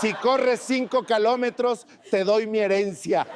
Si corres 5 kilómetros, te doy mi herencia.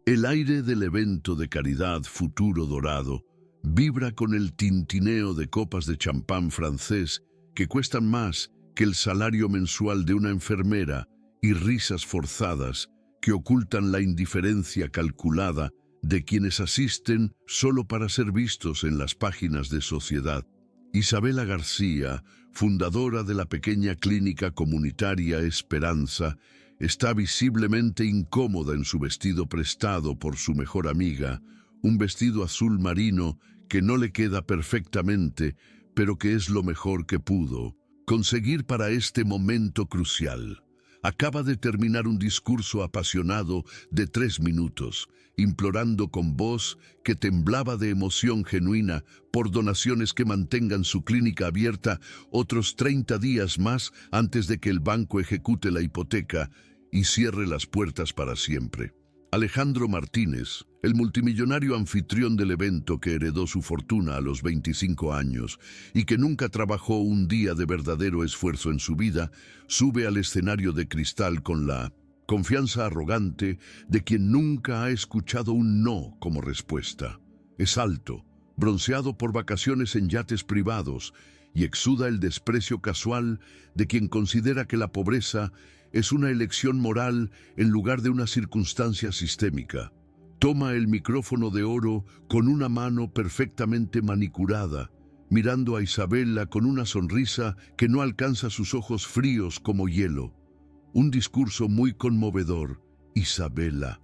El aire del evento de caridad Futuro Dorado vibra con el tintineo de copas de champán francés que cuestan más que el salario mensual de una enfermera y risas forzadas que ocultan la indiferencia calculada de quienes asisten solo para ser vistos en las páginas de Sociedad. Isabela García, fundadora de la pequeña clínica comunitaria Esperanza, está visiblemente incómoda en su vestido prestado por su mejor amiga, un vestido azul marino que no le queda perfectamente, pero que es lo mejor que pudo conseguir para este momento crucial. Acaba de terminar un discurso apasionado de 3 minutos, implorando con voz que temblaba de emoción genuina por donaciones que mantengan su clínica abierta otros 30 días más antes de que el banco ejecute la hipoteca y cierre las puertas para siempre. Alejandro Martínez, el multimillonario anfitrión del evento que heredó su fortuna a los 25 años y que nunca trabajó un día de verdadero esfuerzo en su vida, sube al escenario de cristal con la confianza arrogante de quien nunca ha escuchado un no como respuesta. Es alto, bronceado por vacaciones en yates privados y exuda el desprecio casual de quien considera que la pobreza es una elección moral en lugar de una circunstancia sistémica. Toma el micrófono de oro con una mano perfectamente manicurada, mirando a Isabela con una sonrisa que no alcanza sus ojos fríos como hielo. Un discurso muy conmovedor. Isabela,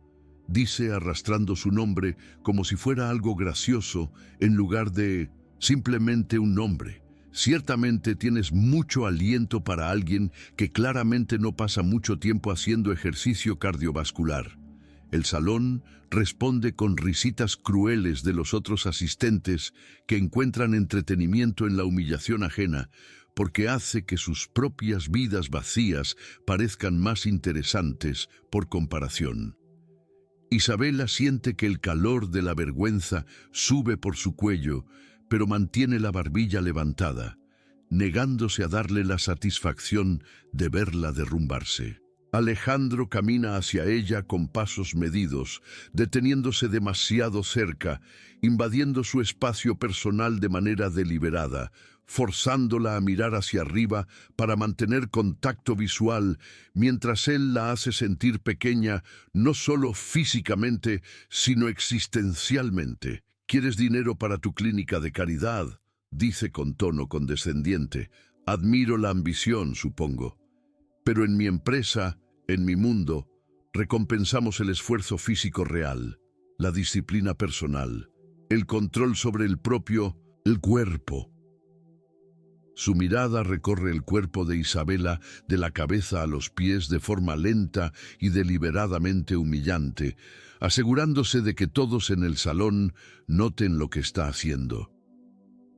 dice arrastrando su nombre como si fuera algo gracioso en lugar de simplemente un nombre. Ciertamente tienes mucho aliento para alguien que claramente no pasa mucho tiempo haciendo ejercicio cardiovascular. El salón responde con risitas crueles de los otros asistentes que encuentran entretenimiento en la humillación ajena, porque hace que sus propias vidas vacías parezcan más interesantes por comparación. Isabela siente que el calor de la vergüenza sube por su cuello, pero mantiene la barbilla levantada, negándose a darle la satisfacción de verla derrumbarse. Alejandro camina hacia ella con pasos medidos, deteniéndose demasiado cerca, invadiendo su espacio personal de manera deliberada, forzándola a mirar hacia arriba para mantener contacto visual, mientras él la hace sentir pequeña, no solo físicamente, sino existencialmente. ¿Quieres dinero para tu clínica de caridad?, dice con tono condescendiente. Admiro la ambición, supongo. Pero en mi empresa, en mi mundo, recompensamos el esfuerzo físico real, la disciplina personal, el control sobre el cuerpo. Su mirada recorre el cuerpo de Isabela de la cabeza a los pies de forma lenta y deliberadamente humillante, asegurándose de que todos en el salón noten lo que está haciendo.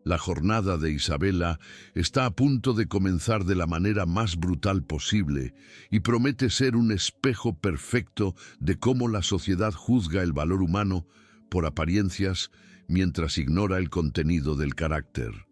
La jornada de Isabela está a punto de comenzar de la manera más brutal posible y promete ser un espejo perfecto de cómo la sociedad juzga el valor humano por apariencias mientras ignora el contenido del carácter.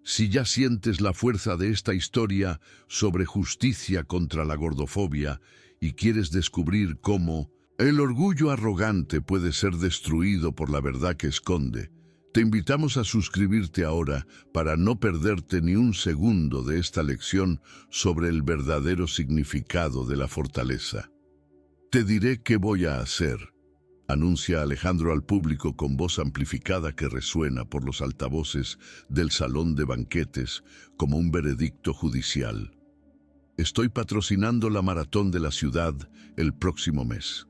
Si ya sientes la fuerza de esta historia sobre justicia contra la gordofobia y quieres descubrir cómo el orgullo arrogante puede ser destruido por la verdad que esconde, te invitamos a suscribirte ahora para no perderte ni un segundo de esta lección sobre el verdadero significado de la fortaleza. Te diré qué voy a hacer, anuncia Alejandro al público con voz amplificada que resuena por los altavoces del salón de banquetes como un veredicto judicial. Estoy patrocinando la maratón de la ciudad el próximo mes.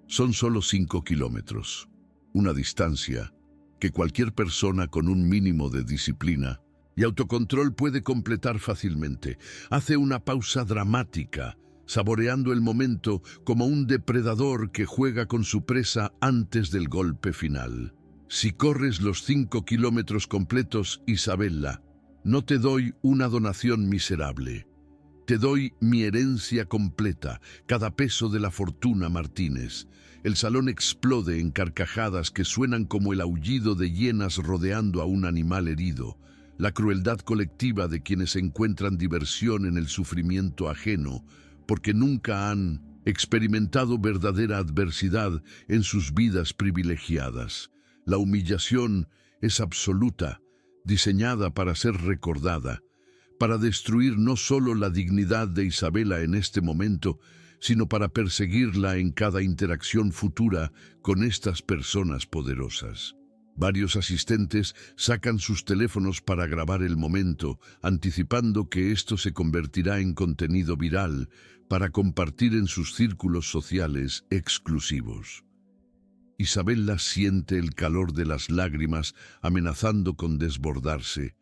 Son solo 5 kilómetros, una distancia que cualquier persona con un mínimo de disciplina y autocontrol puede completar fácilmente. Hace una pausa dramática, saboreando el momento como un depredador que juega con su presa antes del golpe final. Si corres los 5 kilómetros completos, Isabela, no te doy una donación miserable. Te doy mi herencia completa, cada peso de la fortuna Martínez. El salón explode en carcajadas que suenan como el aullido de hienas rodeando a un animal herido. la crueldad colectiva de quienes encuentran diversión en el sufrimiento ajeno, porque nunca han experimentado verdadera adversidad en sus vidas privilegiadas. La humillación es absoluta, diseñada para ser recordada, para destruir no solo la dignidad de Isabela en este momento, sino para perseguirla en cada interacción futura con estas personas poderosas. Varios asistentes sacan sus teléfonos para grabar el momento, anticipando que esto se convertirá en contenido viral para compartir en sus círculos sociales exclusivos. Isabela siente el calor de las lágrimas amenazando con desbordarse,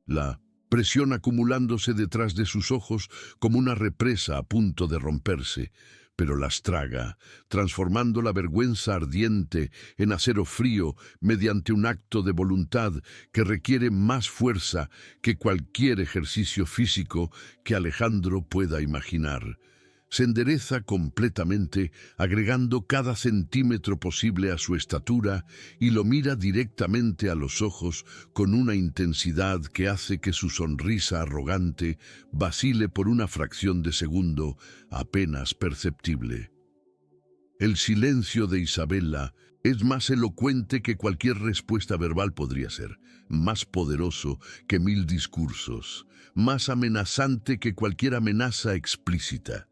la presión acumulándose detrás de sus ojos como una represa a punto de romperse, pero las traga, transformando la vergüenza ardiente en acero frío mediante un acto de voluntad que requiere más fuerza que cualquier ejercicio físico que Alejandro pueda imaginar. Se endereza completamente, agregando cada centímetro posible a su estatura y lo mira directamente a los ojos con una intensidad que hace que su sonrisa arrogante vacile por una fracción de segundo, apenas perceptible. El silencio de Isabela es más elocuente que cualquier respuesta verbal podría ser, más poderoso que 1000 discursos, más amenazante que cualquier amenaza explícita.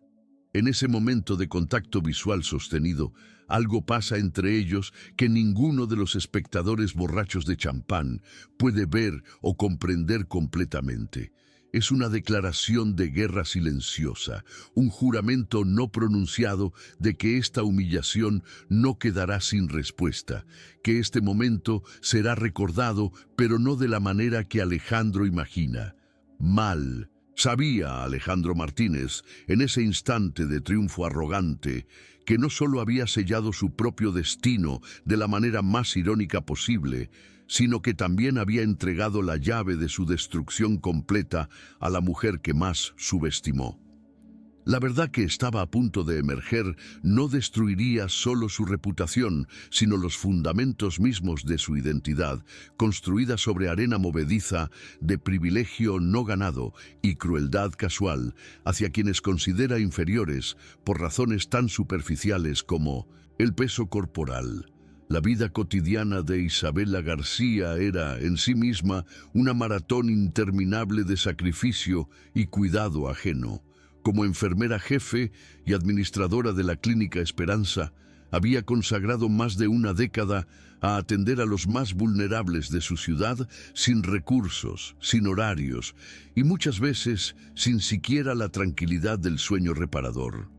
En ese momento de contacto visual sostenido, algo pasa entre ellos que ninguno de los espectadores borrachos de champán puede ver o comprender completamente. Es una declaración de guerra silenciosa, un juramento no pronunciado de que esta humillación no quedará sin respuesta, que este momento será recordado, pero no de la manera que Alejandro imagina. Mal. Sabía Alejandro Martínez, en ese instante de triunfo arrogante, que no solo había sellado su propio destino de la manera más irónica posible, sino que también había entregado la llave de su destrucción completa a la mujer que más subestimó. La verdad que estaba a punto de emerger no destruiría solo su reputación, sino los fundamentos mismos de su identidad, construida sobre arena movediza de privilegio no ganado y crueldad casual hacia quienes considera inferiores por razones tan superficiales como el peso corporal. La vida cotidiana de Isabela García era, en sí misma, una maratón interminable de sacrificio y cuidado ajeno. Como enfermera jefe y administradora de la Clínica Esperanza, había consagrado más de una década a atender a los más vulnerables de su ciudad sin recursos, sin horarios y muchas veces sin siquiera la tranquilidad del sueño reparador.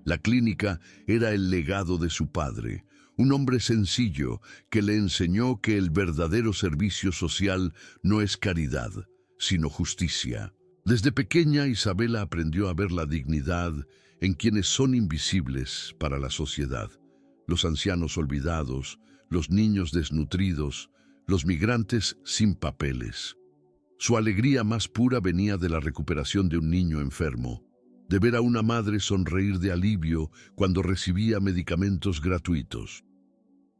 La clínica era el legado de su padre, un hombre sencillo que le enseñó que el verdadero servicio social no es caridad, sino justicia. Desde pequeña, Isabela aprendió a ver la dignidad en quienes son invisibles para la sociedad: los ancianos olvidados, los niños desnutridos, los migrantes sin papeles. Su alegría más pura venía de la recuperación de un niño enfermo, de ver a una madre sonreír de alivio cuando recibía medicamentos gratuitos.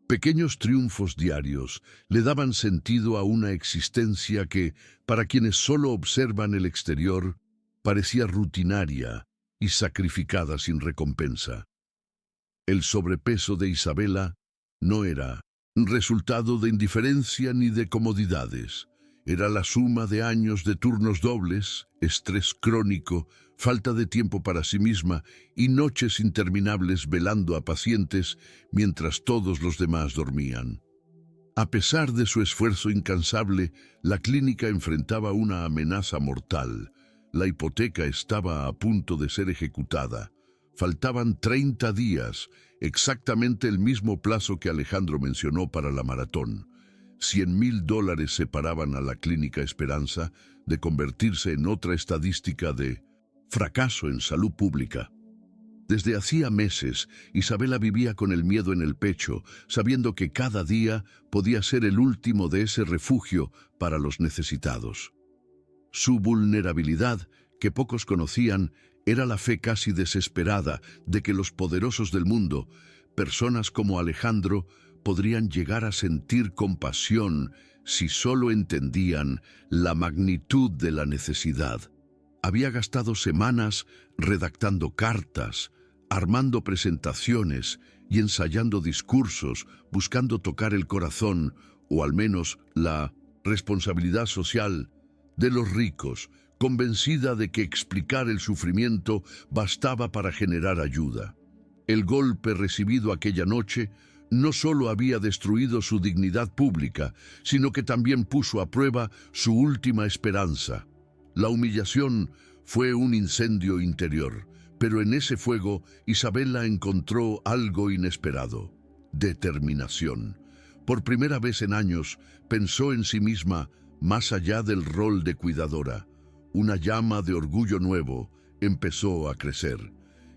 Pequeños triunfos diarios le daban sentido a una existencia que, para quienes solo observan el exterior, parecía rutinaria y sacrificada sin recompensa. El sobrepeso de Isabela no era resultado de indiferencia ni de comodidades. Era la suma de años de turnos dobles, estrés crónico, falta de tiempo para sí misma y noches interminables velando a pacientes mientras todos los demás dormían. A pesar de su esfuerzo incansable, la clínica enfrentaba una amenaza mortal. La hipoteca estaba a punto de ser ejecutada. Faltaban 30 días, exactamente el mismo plazo que Alejandro mencionó para la maratón. $100,000 separaban a la Clínica Esperanza de convertirse en otra estadística de fracaso en salud pública. Desde hacía meses, Isabela vivía con el miedo en el pecho, sabiendo que cada día podía ser el último de ese refugio para los necesitados. Su vulnerabilidad, que pocos conocían, era la fe casi desesperada de que los poderosos del mundo, personas como Alejandro, podrían llegar a sentir compasión si solo entendían la magnitud de la necesidad. Había gastado semanas redactando cartas, armando presentaciones y ensayando discursos, buscando tocar el corazón, o al menos la responsabilidad social, de los ricos, convencida de que explicar el sufrimiento bastaba para generar ayuda. El golpe recibido aquella noche no solo había destruido su dignidad pública, sino que también puso a prueba su última esperanza. La humillación fue un incendio interior, pero en ese fuego Isabela encontró algo inesperado: determinación. Por primera vez en años pensó en sí misma más allá del rol de cuidadora. Una llama de orgullo nuevo empezó a crecer.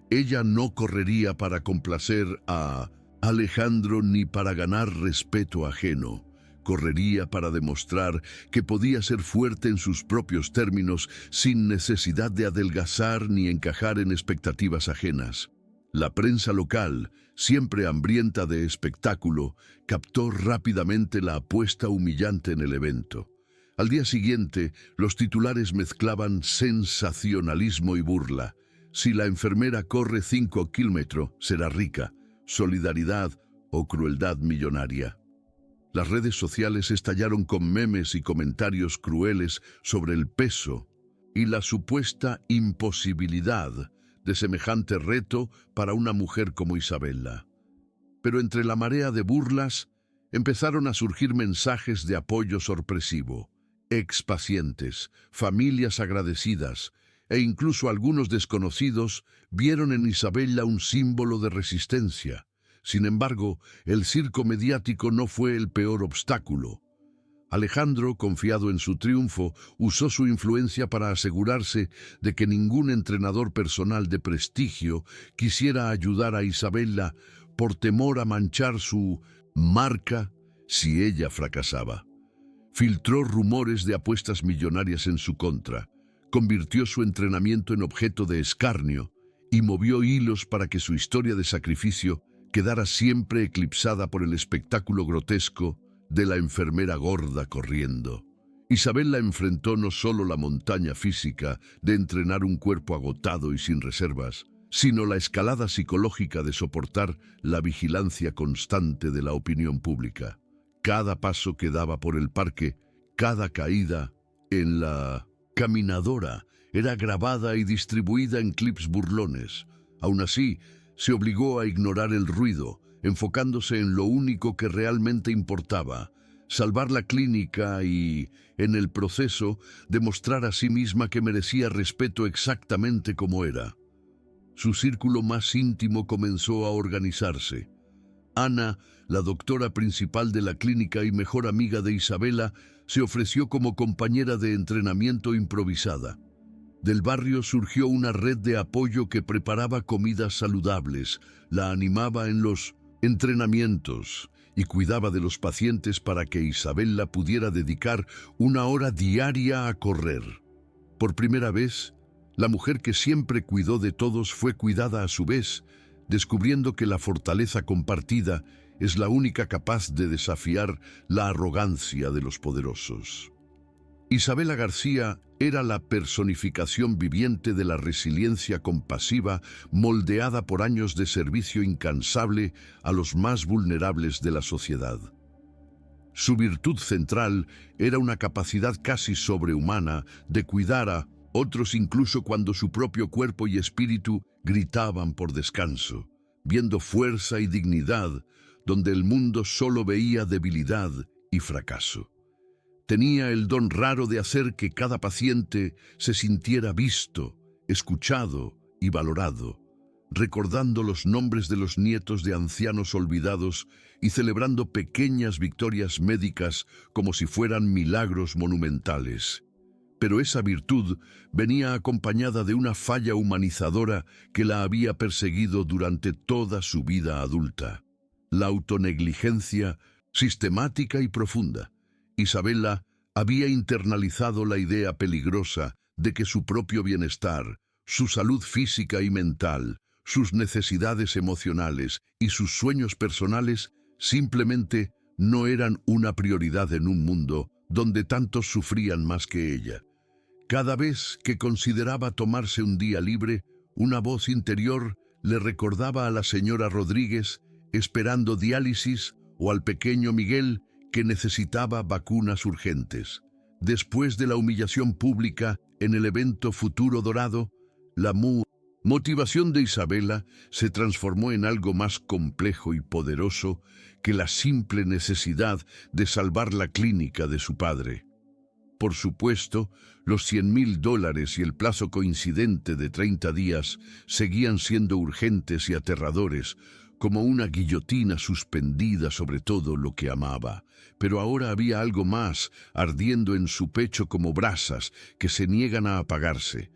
Ella no correría para complacer a Alejandro ni para ganar respeto ajeno. Correría para demostrar que podía ser fuerte en sus propios términos sin necesidad de adelgazar ni encajar en expectativas ajenas. La prensa local, siempre hambrienta de espectáculo, captó rápidamente la apuesta humillante en el evento. Al día siguiente, los titulares mezclaban sensacionalismo y burla. Si la enfermera corre 5 kilómetros, será rica, solidaridad o crueldad millonaria. Las redes sociales estallaron con memes y comentarios crueles sobre el peso y la supuesta imposibilidad de semejante reto para una mujer como Isabela. Pero entre la marea de burlas empezaron a surgir mensajes de apoyo sorpresivo. Expacientes, familias agradecidas e incluso algunos desconocidos vieron en Isabela un símbolo de resistencia. Sin embargo, el circo mediático no fue el peor obstáculo. Alejandro, confiado en su triunfo, usó su influencia para asegurarse de que ningún entrenador personal de prestigio quisiera ayudar a Isabela por temor a manchar su marca si ella fracasaba. Filtró rumores de apuestas millonarias en su contra, convirtió su entrenamiento en objeto de escarnio y movió hilos para que su historia de sacrificio quedara siempre eclipsada por el espectáculo grotesco de la enfermera gorda corriendo. Isabela enfrentó no solo la montaña física de entrenar un cuerpo agotado y sin reservas, sino la escalada psicológica de soportar la vigilancia constante de la opinión pública. Cada paso que daba por el parque, cada caída en la caminadora era grabada y distribuida en clips burlones. Aún así, se obligó a ignorar el ruido, enfocándose en lo único que realmente importaba: salvar la clínica y, en el proceso, demostrar a sí misma que merecía respeto exactamente como era. Su círculo más íntimo comenzó a organizarse. Ana, la doctora principal de la clínica y mejor amiga de Isabela, se ofreció como compañera de entrenamiento improvisada. Del barrio surgió una red de apoyo que preparaba comidas saludables, la animaba en los entrenamientos y cuidaba de los pacientes para que Isabela pudiera dedicar 1 hora diaria a correr. Por primera vez, la mujer que siempre cuidó de todos fue cuidada a su vez, descubriendo que la fortaleza compartida es la única capaz de desafiar la arrogancia de los poderosos. Isabela García era la personificación viviente de la resiliencia compasiva moldeada por años de servicio incansable a los más vulnerables de la sociedad. Su virtud central era una capacidad casi sobrehumana de cuidar a otros incluso cuando su propio cuerpo y espíritu gritaban por descanso, viendo fuerza y dignidad donde el mundo solo veía debilidad y fracaso. Tenía el don raro de hacer que cada paciente se sintiera visto, escuchado y valorado, recordando los nombres de los nietos de ancianos olvidados y celebrando pequeñas victorias médicas como si fueran milagros monumentales. Pero esa virtud venía acompañada de una falla humanizadora que la había perseguido durante toda su vida adulta: la autonegligencia sistemática y profunda. Isabela había internalizado la idea peligrosa de que su propio bienestar, su salud física y mental, sus necesidades emocionales y sus sueños personales simplemente no eran una prioridad en un mundo donde tantos sufrían más que ella. Cada vez que consideraba tomarse un día libre, una voz interior le recordaba a la señora Rodríguez esperando diálisis o al pequeño Miguel que necesitaba vacunas urgentes. Después de la humillación pública en el evento Futuro Dorado, la motivación de Isabela se transformó en algo más complejo y poderoso que la simple necesidad de salvar la clínica de su padre. Por supuesto, los $100,000 y el plazo coincidente de 30 días seguían siendo urgentes y aterradores, como una guillotina suspendida sobre todo lo que amaba. Pero ahora había algo más ardiendo en su pecho como brasas que se niegan a apagarse.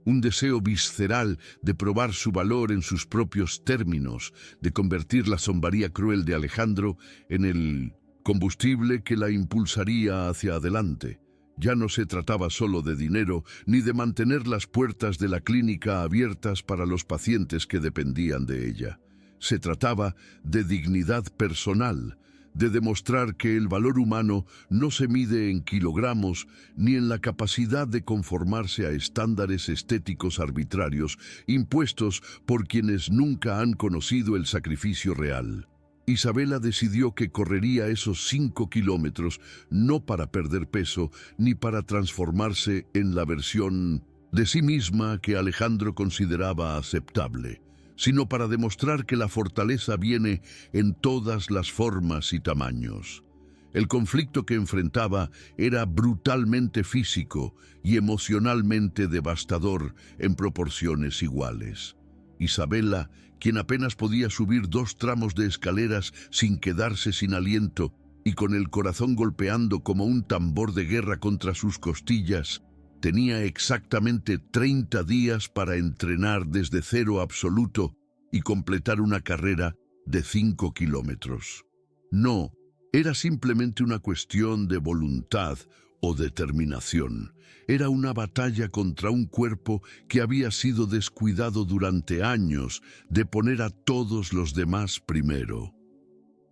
Un deseo visceral de probar su valor en sus propios términos, de convertir la zombaría cruel de Alejandro en el combustible que la impulsaría hacia adelante. Ya no se trataba solo de dinero, ni de mantener las puertas de la clínica abiertas para los pacientes que dependían de ella. Se trataba de dignidad personal, de demostrar que el valor humano no se mide en kilogramos ni en la capacidad de conformarse a estándares estéticos arbitrarios impuestos por quienes nunca han conocido el sacrificio real. Isabela decidió que correría esos 5 kilómetros no para perder peso ni para transformarse en la versión de sí misma que Alejandro consideraba aceptable, sino para demostrar que la fortaleza viene en todas las formas y tamaños. El conflicto que enfrentaba era brutalmente físico y emocionalmente devastador en proporciones iguales. Isabela, quien apenas podía subir 2 tramos de escaleras sin quedarse sin aliento y con el corazón golpeando como un tambor de guerra contra sus costillas, tenía exactamente 30 días para entrenar desde cero absoluto y completar una carrera de 5 kilómetros. No, era simplemente una cuestión de voluntad o determinación. Era una batalla contra un cuerpo que había sido descuidado durante años de poner a todos los demás primero.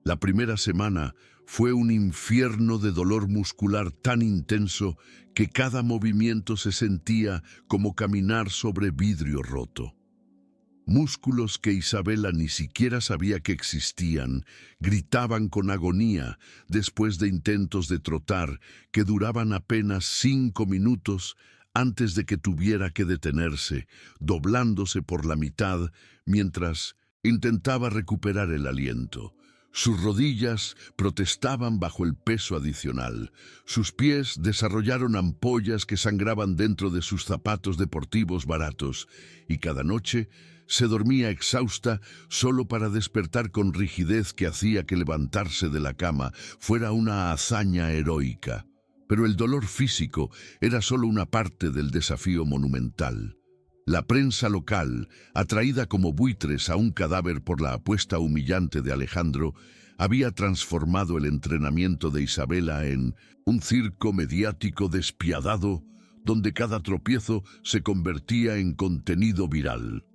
La primera semana fue un infierno de dolor muscular tan intenso que cada movimiento se sentía como caminar sobre vidrio roto. Músculos que Isabela ni siquiera sabía que existían gritaban con agonía después de intentos de trotar que duraban apenas 5 minutos antes de que tuviera que detenerse, doblándose por la mitad mientras intentaba recuperar el aliento. Sus rodillas protestaban bajo el peso adicional. Sus pies desarrollaron ampollas que sangraban dentro de sus zapatos deportivos baratos, y cada noche se dormía exhausta solo para despertar con rigidez que hacía que levantarse de la cama fuera una hazaña heroica. Pero el dolor físico era solo una parte del desafío monumental. La prensa local, atraída como buitres a un cadáver por la apuesta humillante de Alejandro, había transformado el entrenamiento de Isabela en un circo mediático despiadado, donde cada tropiezo se convertía en contenido viral.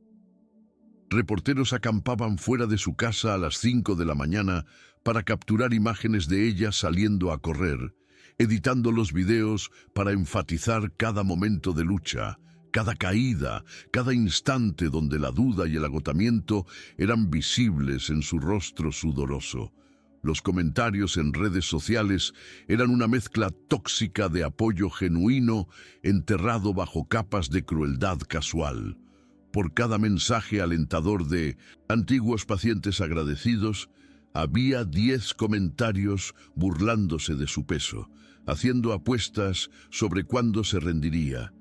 Reporteros acampaban fuera de su casa a las 5 de la mañana para capturar imágenes de ella saliendo a correr, editando los videos para enfatizar cada momento de lucha, cada caída, cada instante donde la duda y el agotamiento eran visibles en su rostro sudoroso. Los comentarios en redes sociales eran una mezcla tóxica de apoyo genuino enterrado bajo capas de crueldad casual. Por cada mensaje alentador de antiguos pacientes agradecidos, había 10 comentarios burlándose de su peso, haciendo apuestas sobre cuándo se rendiría,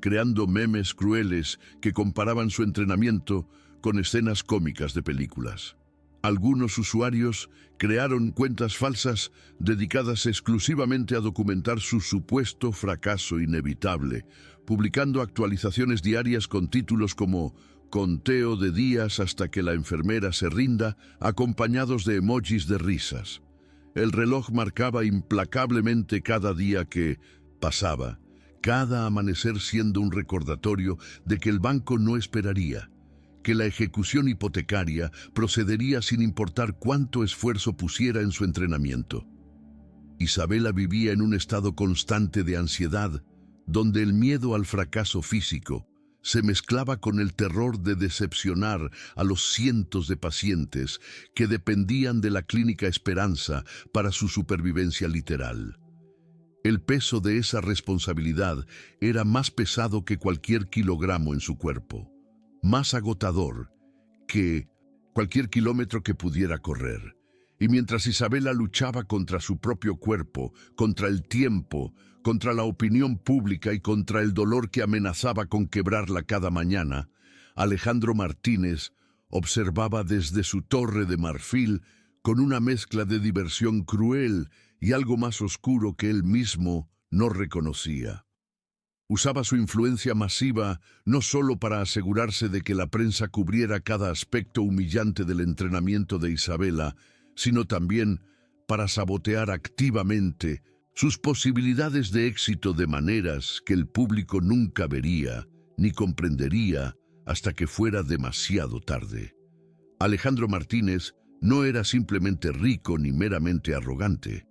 creando memes crueles que comparaban su entrenamiento con escenas cómicas de películas. Algunos usuarios crearon cuentas falsas dedicadas exclusivamente a documentar su supuesto fracaso inevitable, publicando actualizaciones diarias con títulos como «Conteo de días hasta que la enfermera se rinda», acompañados de emojis de risas. El reloj marcaba implacablemente cada día que pasaba, cada amanecer siendo un recordatorio de que el banco no esperaría, que la ejecución hipotecaria procedería sin importar cuánto esfuerzo pusiera en su entrenamiento. Isabela vivía en un estado constante de ansiedad, donde el miedo al fracaso físico se mezclaba con el terror de decepcionar a los cientos de pacientes que dependían de la Clínica Esperanza para su supervivencia literal. El peso de esa responsabilidad era más pesado que cualquier kilogramo en su cuerpo, más agotador que cualquier kilómetro que pudiera correr. Y mientras Isabela luchaba contra su propio cuerpo, contra el tiempo, contra la opinión pública y contra el dolor que amenazaba con quebrarla cada mañana, Alejandro Martínez observaba desde su torre de marfil con una mezcla de diversión cruel y algo más oscuro que él mismo no reconocía. Usaba su influencia masiva no solo para asegurarse de que la prensa cubriera cada aspecto humillante del entrenamiento de Isabela, sino también para sabotear activamente sus posibilidades de éxito de maneras que el público nunca vería ni comprendería hasta que fuera demasiado tarde. Alejandro Martínez no era simplemente rico ni meramente arrogante.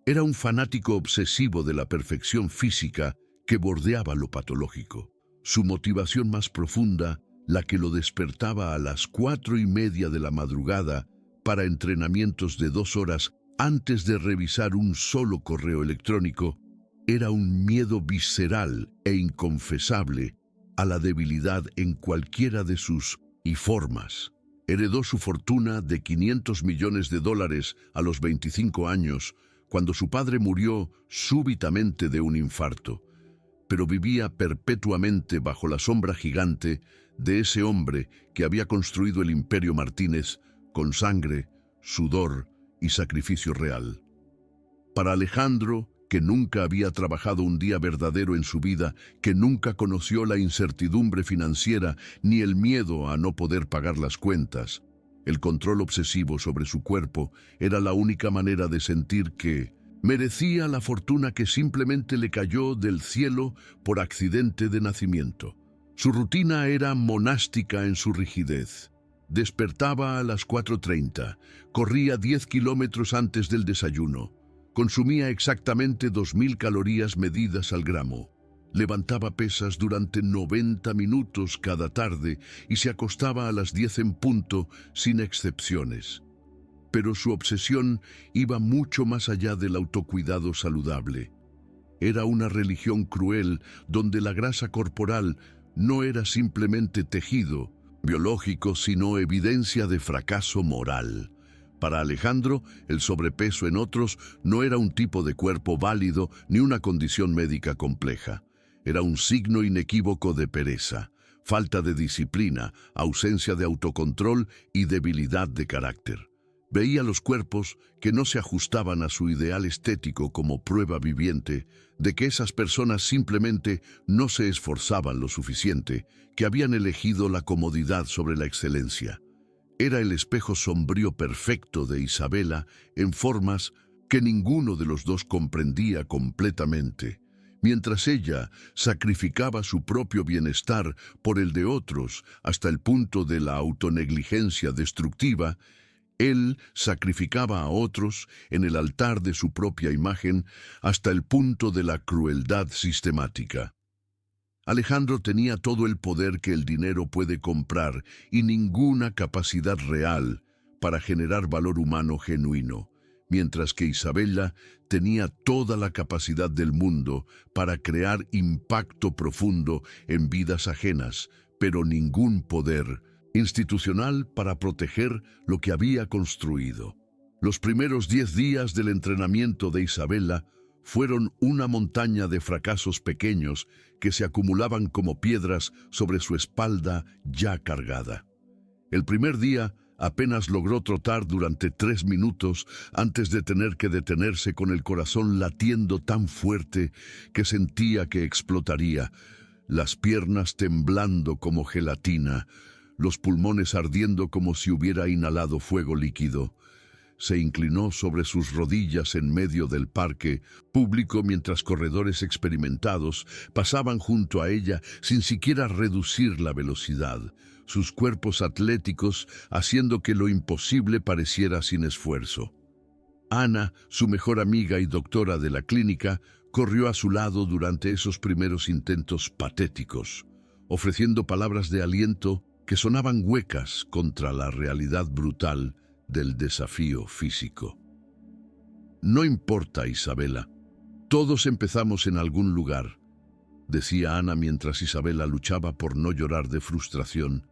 Era un fanático obsesivo de la perfección física que bordeaba lo patológico. Su motivación más profunda, la que lo despertaba a las 4:30 de la madrugada para entrenamientos de 2 horas antes de revisar un solo correo electrónico, era un miedo visceral e inconfesable a la debilidad en cualquiera de sus formas. Heredó su fortuna de $500 millones a los 25 años, cuando su padre murió súbitamente de un infarto, pero vivía perpetuamente bajo la sombra gigante de ese hombre que había construido el Imperio Martínez con sangre, sudor y sacrificio real. Para Alejandro, que nunca había trabajado un día verdadero en su vida, que nunca conoció la incertidumbre financiera ni el miedo a no poder pagar las cuentas, el control obsesivo sobre su cuerpo era la única manera de sentir que merecía la fortuna que simplemente le cayó del cielo por accidente de nacimiento. Su rutina era monástica en su rigidez. Despertaba a las 4:30, corría 10 kilómetros antes del desayuno, consumía exactamente 2000 calorías medidas al gramo, levantaba pesas durante 90 minutos cada tarde y se acostaba a las 10 en punto sin excepciones. Pero su obsesión iba mucho más allá del autocuidado saludable. Era una religión cruel donde la grasa corporal no era simplemente tejido biológico, sino evidencia de fracaso moral. Para Alejandro, el sobrepeso en otros no era un tipo de cuerpo válido ni una condición médica compleja. Era un signo inequívoco de pereza, falta de disciplina, ausencia de autocontrol y debilidad de carácter. Veía los cuerpos que no se ajustaban a su ideal estético como prueba viviente de que esas personas simplemente no se esforzaban lo suficiente, que habían elegido la comodidad sobre la excelencia. Era el espejo sombrío perfecto de Isabela en formas que ninguno de los dos comprendía completamente. Mientras ella sacrificaba su propio bienestar por el de otros hasta el punto de la autonegligencia destructiva, él sacrificaba a otros en el altar de su propia imagen hasta el punto de la crueldad sistemática. Alejandro tenía todo el poder que el dinero puede comprar y ninguna capacidad real para generar valor humano genuino, mientras que Isabela tenía toda la capacidad del mundo para crear impacto profundo en vidas ajenas, pero ningún poder institucional para proteger lo que había construido. Los primeros 10 días del entrenamiento de Isabela fueron una montaña de fracasos pequeños que se acumulaban como piedras sobre su espalda ya cargada. El primer día apenas logró trotar durante 3 minutos antes de tener que detenerse con el corazón latiendo tan fuerte que sentía que explotaría, las piernas temblando como gelatina, los pulmones ardiendo como si hubiera inhalado fuego líquido. se inclinó sobre sus rodillas en medio del parque público mientras corredores experimentados pasaban junto a ella sin siquiera reducir la velocidad, sus cuerpos atléticos haciendo que lo imposible pareciera sin esfuerzo. Ana, su mejor amiga y doctora de la clínica, corrió a su lado durante esos primeros intentos patéticos, ofreciendo palabras de aliento que sonaban huecas contra la realidad brutal del desafío físico. No importa, Isabela. Todos empezamos en algún lugar, decía Ana mientras Isabela luchaba por no llorar de frustración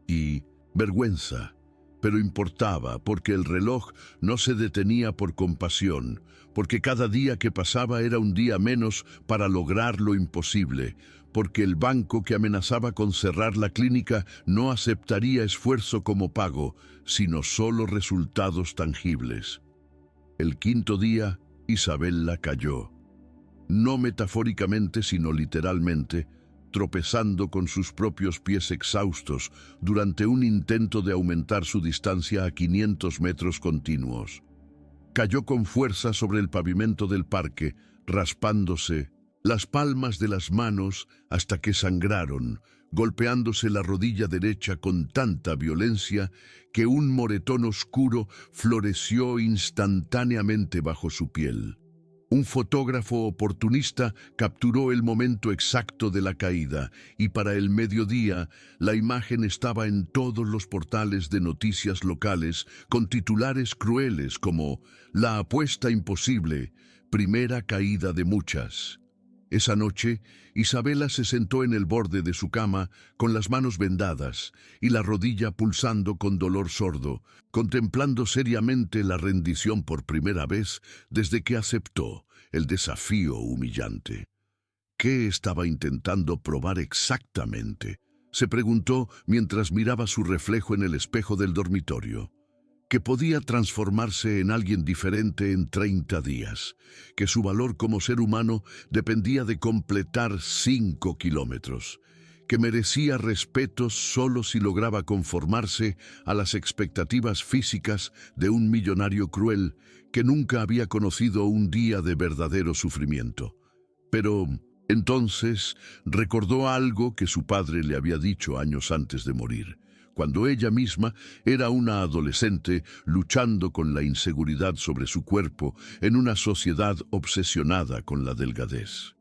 y vergüenza, pero importaba porque el reloj no se detenía por compasión, porque cada día que pasaba era un día menos para lograr lo imposible, porque el banco que amenazaba con cerrar la clínica no aceptaría esfuerzo como pago, sino solo resultados tangibles. El quinto día, Isabela cayó. No metafóricamente, sino literalmente, tropezando con sus propios pies exhaustos durante un intento de aumentar su distancia a 500 metros continuos. Cayó con fuerza sobre el pavimento del parque, raspándose las palmas de las manos hasta que sangraron, golpeándose la rodilla derecha con tanta violencia que un moretón oscuro floreció instantáneamente bajo su piel. Un fotógrafo oportunista capturó el momento exacto de la caída y para el mediodía la imagen estaba en todos los portales de noticias locales con titulares crueles como «La apuesta imposible, primera caída de muchas». Esa noche, Isabela se sentó en el borde de su cama con las manos vendadas y la rodilla pulsando con dolor sordo, contemplando seriamente la rendición por primera vez desde que aceptó el desafío humillante. ¿Qué estaba intentando probar exactamente?, se preguntó mientras miraba su reflejo en el espejo del dormitorio. Que podía transformarse en alguien diferente en 30 días, que su valor como ser humano dependía de completar 5 kilómetros, que merecía respeto solo si lograba conformarse a las expectativas físicas de un millonario cruel que nunca había conocido un día de verdadero sufrimiento. Pero entonces recordó algo que su padre le había dicho años antes de morir, cuando ella misma era una adolescente luchando con la inseguridad sobre su cuerpo en una sociedad obsesionada con la delgadez.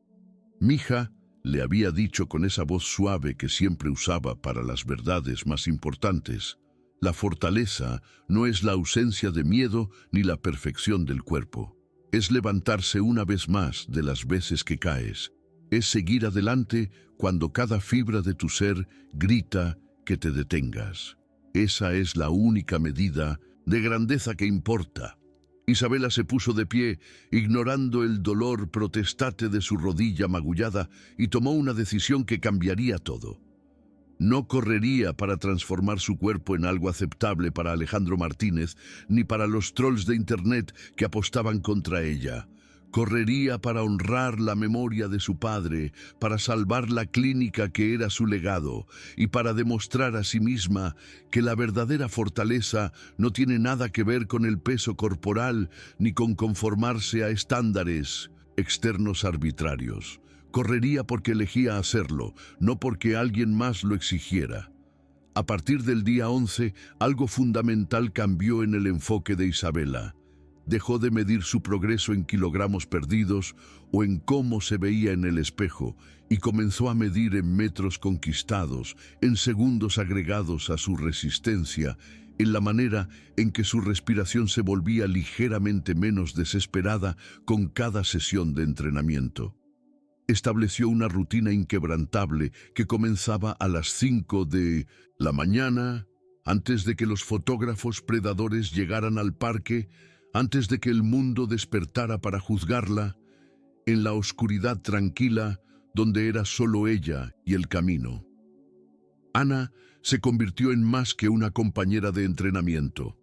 «Mija», le había dicho con esa voz suave que siempre usaba para las verdades más importantes, «la fortaleza no es la ausencia de miedo ni la perfección del cuerpo. Es levantarse una vez más de las veces que caes. Es seguir adelante cuando cada fibra de tu ser grita que te detengas. Esa es la única medida de grandeza que importa». Isabela se puso de pie, ignorando el dolor protestante de su rodilla magullada, y tomó una decisión que cambiaría todo. No correría para transformar su cuerpo en algo aceptable para Alejandro Martínez, ni para los trolls de Internet que apostaban contra ella. Correría para honrar la memoria de su padre, para salvar la clínica que era su legado y para demostrar a sí misma que la verdadera fortaleza no tiene nada que ver con el peso corporal ni con conformarse a estándares externos arbitrarios. Correría porque elegía hacerlo, no porque alguien más lo exigiera. A partir del día 11, algo fundamental cambió en el enfoque de Isabela. Dejó de medir su progreso en kilogramos perdidos o en cómo se veía en el espejo y comenzó a medir en metros conquistados, en segundos agregados a su resistencia, en la manera en que su respiración se volvía ligeramente menos desesperada con cada sesión de entrenamiento. Estableció una rutina inquebrantable que comenzaba a las 5 de la mañana, antes de que los fotógrafos predadores llegaran al parque, antes de que el mundo despertara para juzgarla, en la oscuridad tranquila donde era solo ella y el camino. Ana se convirtió en más que una compañera de entrenamiento.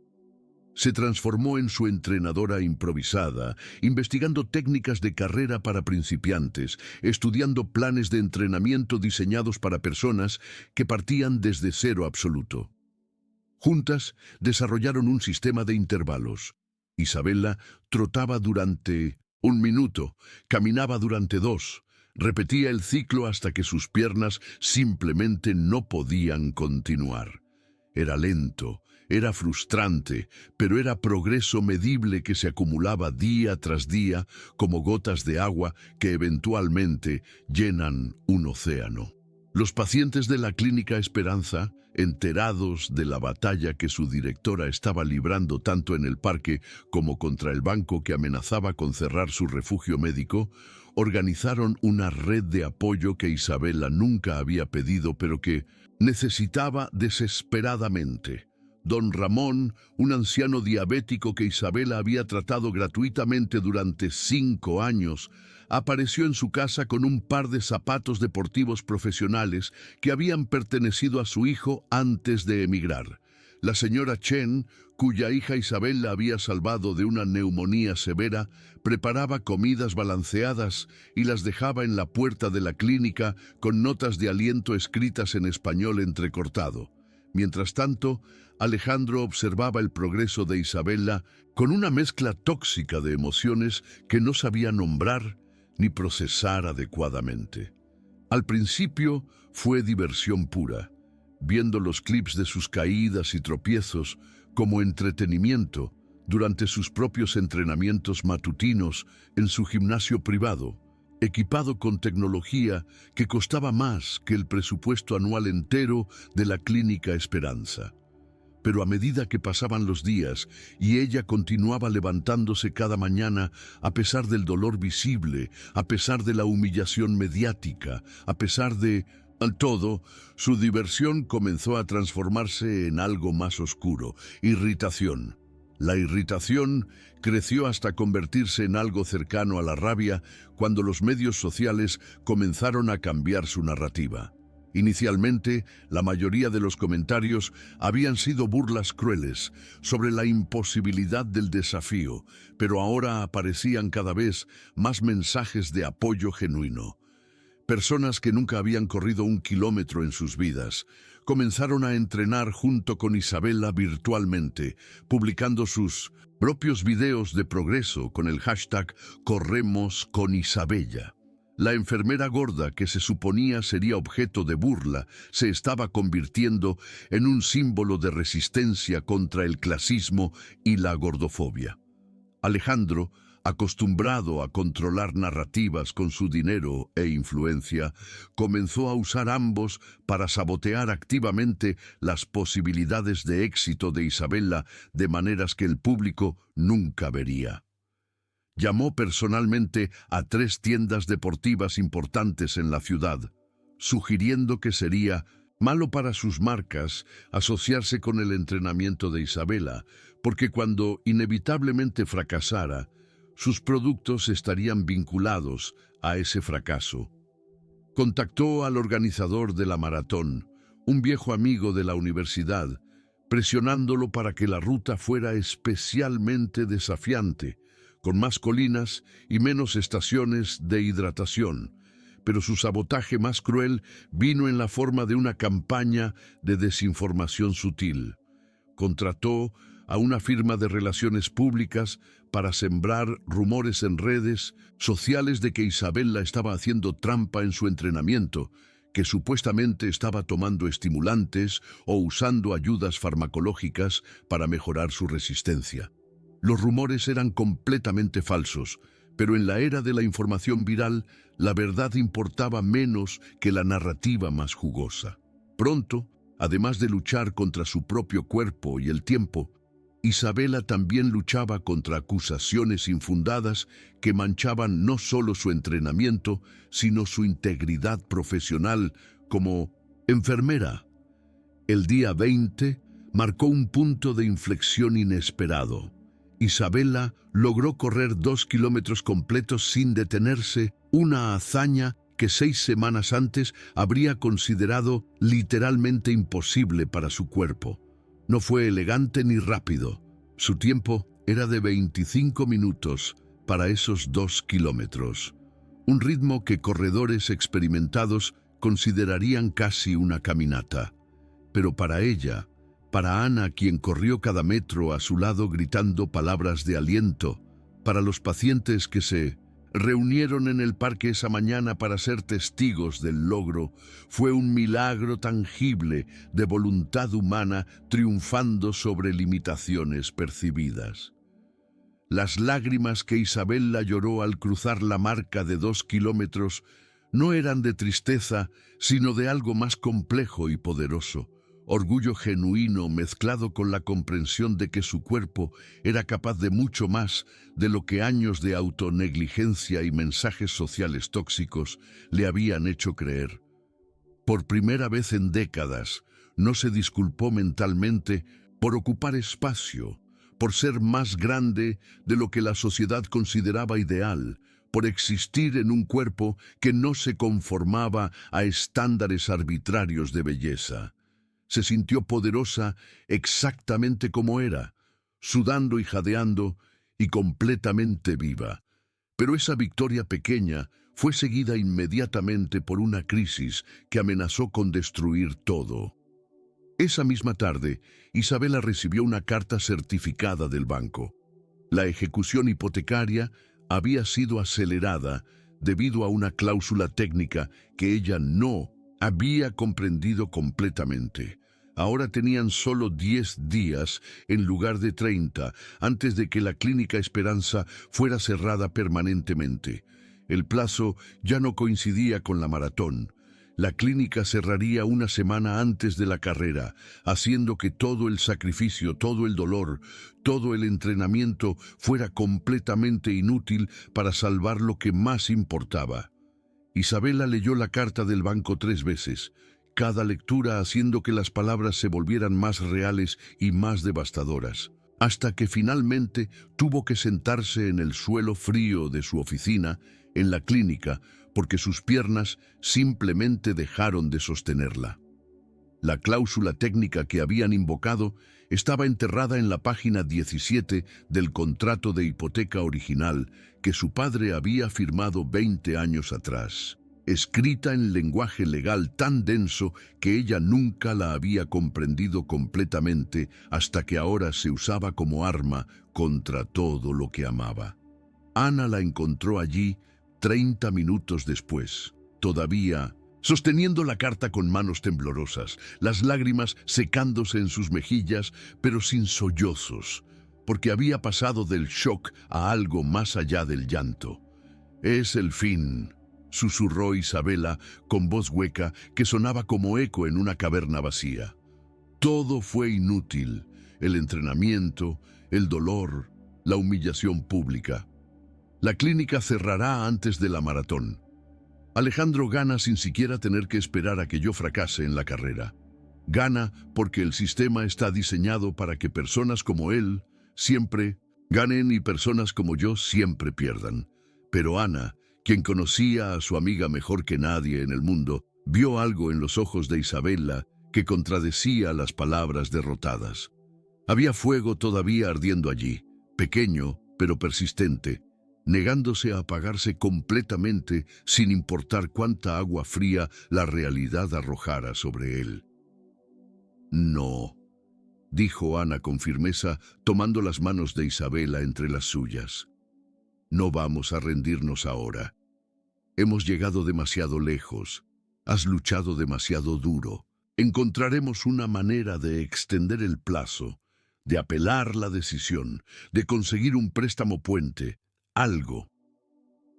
Se transformó en su entrenadora improvisada, investigando técnicas de carrera para principiantes, estudiando planes de entrenamiento diseñados para personas que partían desde cero absoluto. Juntas desarrollaron un sistema de intervalos, Isabela trotaba durante 1 minuto, caminaba durante 2, repetía el ciclo hasta que sus piernas simplemente no podían continuar. Era lento, era frustrante, pero era progreso medible que se acumulaba día tras día como gotas de agua que eventualmente llenan un océano. Los pacientes de la Clínica Esperanza, enterados de la batalla que su directora estaba librando tanto en el parque como contra el banco que amenazaba con cerrar su refugio médico, organizaron una red de apoyo que Isabela nunca había pedido, pero que necesitaba desesperadamente. Don Ramón, un anciano diabético que Isabela había tratado gratuitamente durante 5 años, apareció en su casa con un par de zapatos deportivos profesionales que habían pertenecido a su hijo antes de emigrar. La señora Chen, cuya hija Isabel la había salvado de una neumonía severa, preparaba comidas balanceadas y las dejaba en la puerta de la clínica con notas de aliento escritas en español entrecortado. Mientras tanto, Alejandro observaba el progreso de Isabela con una mezcla tóxica de emociones que no sabía nombrar ni procesar adecuadamente. Al principio fue diversión pura, viendo los clips de sus caídas y tropiezos como entretenimiento durante sus propios entrenamientos matutinos en su gimnasio privado, equipado con tecnología que costaba más que el presupuesto anual entero de la Clínica Esperanza. Pero a medida que pasaban los días y ella continuaba levantándose cada mañana a pesar del dolor visible, a pesar de la humillación mediática, a pesar de todo, su diversión comenzó a transformarse en algo más oscuro: irritación. La irritación creció hasta convertirse en algo cercano a la rabia cuando los medios sociales comenzaron a cambiar su narrativa. Inicialmente, la mayoría de los comentarios habían sido burlas crueles sobre la imposibilidad del desafío, pero ahora aparecían cada vez más mensajes de apoyo genuino. Personas que nunca habían corrido 1 kilómetro en sus vidas comenzaron a entrenar junto con Isabela virtualmente, publicando sus propios videos de progreso con el hashtag Corremos con Isabella. La enfermera gorda que se suponía sería objeto de burla se estaba convirtiendo en un símbolo de resistencia contra el clasismo y la gordofobia. Alejandro, acostumbrado a controlar narrativas con su dinero e influencia, comenzó a usar ambos para sabotear activamente las posibilidades de éxito de Isabela de maneras que el público nunca vería. Llamó personalmente a 3 tiendas deportivas importantes en la ciudad, sugiriendo que sería malo para sus marcas asociarse con el entrenamiento de Isabela, porque cuando inevitablemente fracasara, sus productos estarían vinculados a ese fracaso. Contactó al organizador de la maratón, un viejo amigo de la universidad, presionándolo para que la ruta fuera especialmente desafiante, con más colinas y menos estaciones de hidratación. Pero su sabotaje más cruel vino en la forma de una campaña de desinformación sutil. Contrató a una firma de relaciones públicas para sembrar rumores en redes sociales de que Isabela estaba haciendo trampa en su entrenamiento, que supuestamente estaba tomando estimulantes o usando ayudas farmacológicas para mejorar su resistencia. Los rumores eran completamente falsos, pero en la era de la información viral, la verdad importaba menos que la narrativa más jugosa. Pronto, además de luchar contra su propio cuerpo y el tiempo, Isabela también luchaba contra acusaciones infundadas que manchaban no solo su entrenamiento, sino su integridad profesional como enfermera. El día 20 marcó un punto de inflexión inesperado. Isabela logró correr 2 kilómetros completos sin detenerse, una hazaña que 6 semanas antes habría considerado literalmente imposible para su cuerpo. No fue elegante ni rápido. Su tiempo era de 25 minutos para esos 2 kilómetros, un ritmo que corredores experimentados considerarían casi una caminata. Pero para ella, para Ana, quien corrió cada metro a su lado gritando palabras de aliento, para los pacientes que se reunieron en el parque esa mañana para ser testigos del logro, fue un milagro tangible de voluntad humana triunfando sobre limitaciones percibidas. Las lágrimas que Isabella lloró al cruzar la marca de 2 kilómetros no eran de tristeza, sino de algo más complejo y poderoso. Orgullo genuino mezclado con la comprensión de que su cuerpo era capaz de mucho más de lo que años de autonegligencia y mensajes sociales tóxicos le habían hecho creer. Por primera vez en décadas, no se disculpó mentalmente por ocupar espacio, por ser más grande de lo que la sociedad consideraba ideal, por existir en un cuerpo que no se conformaba a estándares arbitrarios de belleza. Se sintió poderosa exactamente como era, sudando y jadeando y completamente viva. Pero esa victoria pequeña fue seguida inmediatamente por una crisis que amenazó con destruir todo. Esa misma tarde, Isabella recibió una carta certificada del banco. La ejecución hipotecaria había sido acelerada debido a una cláusula técnica que ella no había comprendido completamente. Ahora tenían solo 10 días en lugar de 30 antes de que la Clínica Esperanza fuera cerrada permanentemente. El plazo ya no coincidía con la maratón. La clínica cerraría una semana antes de la carrera, haciendo que todo el sacrificio, todo el dolor, todo el entrenamiento fuera completamente inútil para salvar lo que más importaba. Isabella leyó la carta del banco 3 veces, cada lectura haciendo que las palabras se volvieran más reales y más devastadoras, hasta que finalmente tuvo que sentarse en el suelo frío de su oficina, en la clínica, porque sus piernas simplemente dejaron de sostenerla. La cláusula técnica que habían invocado estaba enterrada en la página 17 del contrato de hipoteca original que su padre había firmado 20 años atrás, escrita en lenguaje legal tan denso que ella nunca la había comprendido completamente hasta que ahora se usaba como arma contra todo lo que amaba. Ana la encontró allí 30 minutos después, todavía sosteniendo la carta con manos temblorosas, las lágrimas secándose en sus mejillas, pero sin sollozos, porque había pasado del shock a algo más allá del llanto. «Es el fin», susurró Isabella con voz hueca que sonaba como eco en una caverna vacía. Todo fue inútil, el entrenamiento, el dolor, la humillación pública. La clínica cerrará antes de la maratón. Alejandro gana sin siquiera tener que esperar a que yo fracase en la carrera. Gana porque el sistema está diseñado para que personas como él siempre ganen y personas como yo siempre pierdan. Pero Ana, quien conocía a su amiga mejor que nadie en el mundo, vio algo en los ojos de Isabella que contradecía las palabras derrotadas. Había fuego todavía ardiendo allí, pequeño pero persistente, negándose a apagarse completamente sin importar cuánta agua fría la realidad arrojara sobre él. «No», dijo Ana con firmeza, tomando las manos de Isabella entre las suyas. «No vamos a rendirnos ahora. Hemos llegado demasiado lejos. Has luchado demasiado duro. Encontraremos una manera de extender el plazo, de apelar la decisión, de conseguir un préstamo puente, algo».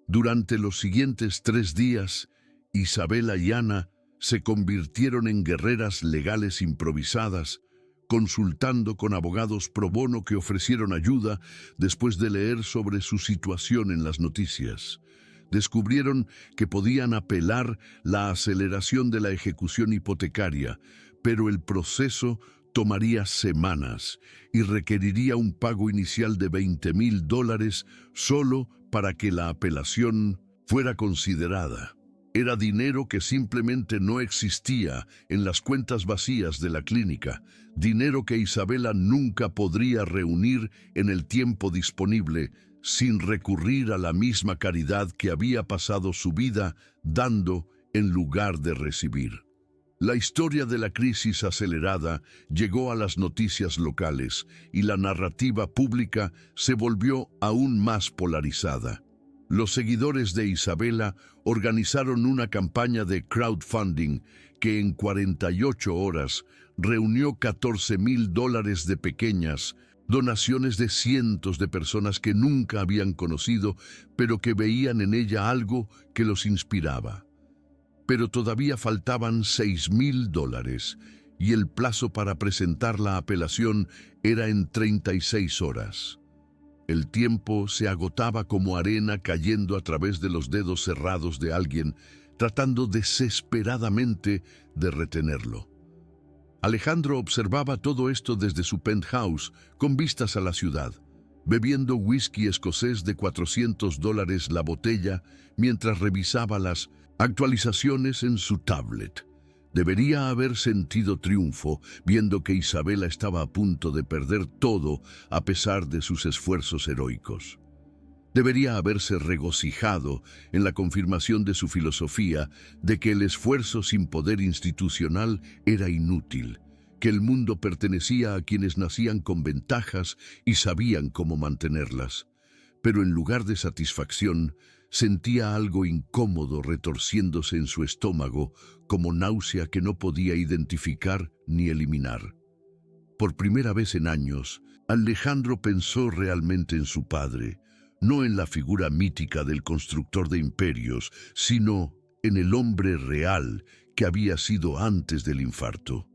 Durante los siguientes 3 días, Isabella y Ana se convirtieron en guerreras legales improvisadas, consultando con abogados pro bono que ofrecieron ayuda después de leer sobre su situación en las noticias. Descubrieron que podían apelar la aceleración de la ejecución hipotecaria, pero el proceso tomaría semanas y requeriría un pago inicial de $20,000 solo para que la apelación fuera considerada. Era dinero que simplemente no existía en las cuentas vacías de la clínica, dinero que Isabella nunca podría reunir en el tiempo disponible sin recurrir a la misma caridad que había pasado su vida dando en lugar de recibir. La historia de la crisis acelerada llegó a las noticias locales y la narrativa pública se volvió aún más polarizada. Los seguidores de Isabela organizaron una campaña de crowdfunding que en 48 horas reunió $14,000 de pequeñas donaciones de cientos de personas que nunca habían conocido, pero que veían en ella algo que los inspiraba. Pero todavía faltaban $6,000 y el plazo para presentar la apelación era en 36 horas. El tiempo se agotaba como arena cayendo a través de los dedos cerrados de alguien, tratando desesperadamente de retenerlo. Alejandro observaba todo esto desde su penthouse, con vistas a la ciudad, bebiendo whisky escocés de $400 la botella mientras revisaba las actualizaciones en su tablet. Debería haber sentido triunfo viendo que Isabela estaba a punto de perder todo a pesar de sus esfuerzos heroicos. Debería haberse regocijado en la confirmación de su filosofía de que el esfuerzo sin poder institucional era inútil, que el mundo pertenecía a quienes nacían con ventajas y sabían cómo mantenerlas. Pero en lugar de satisfacción, sentía algo incómodo retorciéndose en su estómago, como náusea que no podía identificar ni eliminar. Por primera vez en años, Alejandro pensó realmente en su padre, no en la figura mítica del constructor de imperios, sino en el hombre real que había sido antes del infarto.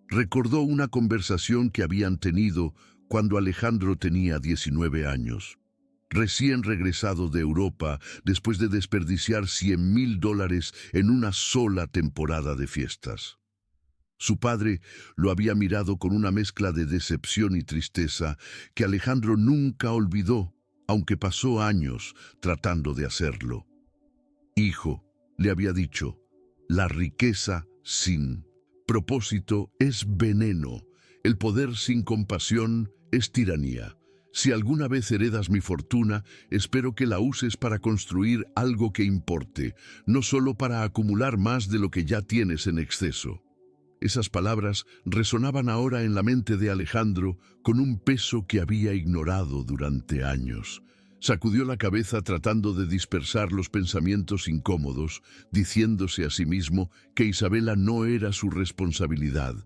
Recordó una conversación que habían tenido cuando Alejandro tenía 19 años. Recién regresado de Europa después de desperdiciar $100,000 en una sola temporada de fiestas. Su padre lo había mirado con una mezcla de decepción y tristeza que Alejandro nunca olvidó, aunque pasó años tratando de hacerlo. Hijo, le había dicho, la riqueza sin propósito es veneno, el poder sin compasión es tiranía. Si alguna vez heredas mi fortuna, espero que la uses para construir algo que importe, no solo para acumular más de lo que ya tienes en exceso. Esas palabras resonaban ahora en la mente de Alejandro con un peso que había ignorado durante años. Sacudió la cabeza tratando de dispersar los pensamientos incómodos, diciéndose a sí mismo que Isabela no era su responsabilidad,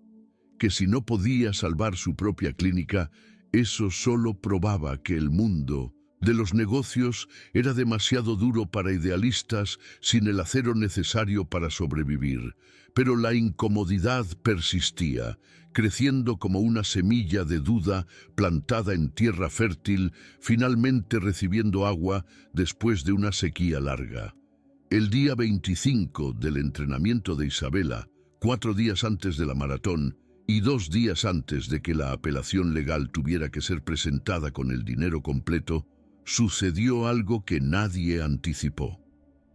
que si no podía salvar su propia clínica, eso solo probaba que el mundo de los negocios era demasiado duro para idealistas sin el acero necesario para sobrevivir. Pero la incomodidad persistía, creciendo como una semilla de duda plantada en tierra fértil, finalmente recibiendo agua después de una sequía larga. El día 25 del entrenamiento de Isabela, 4 días antes de la maratón, y 2 días antes de que la apelación legal tuviera que ser presentada con el dinero completo, sucedió algo que nadie anticipó.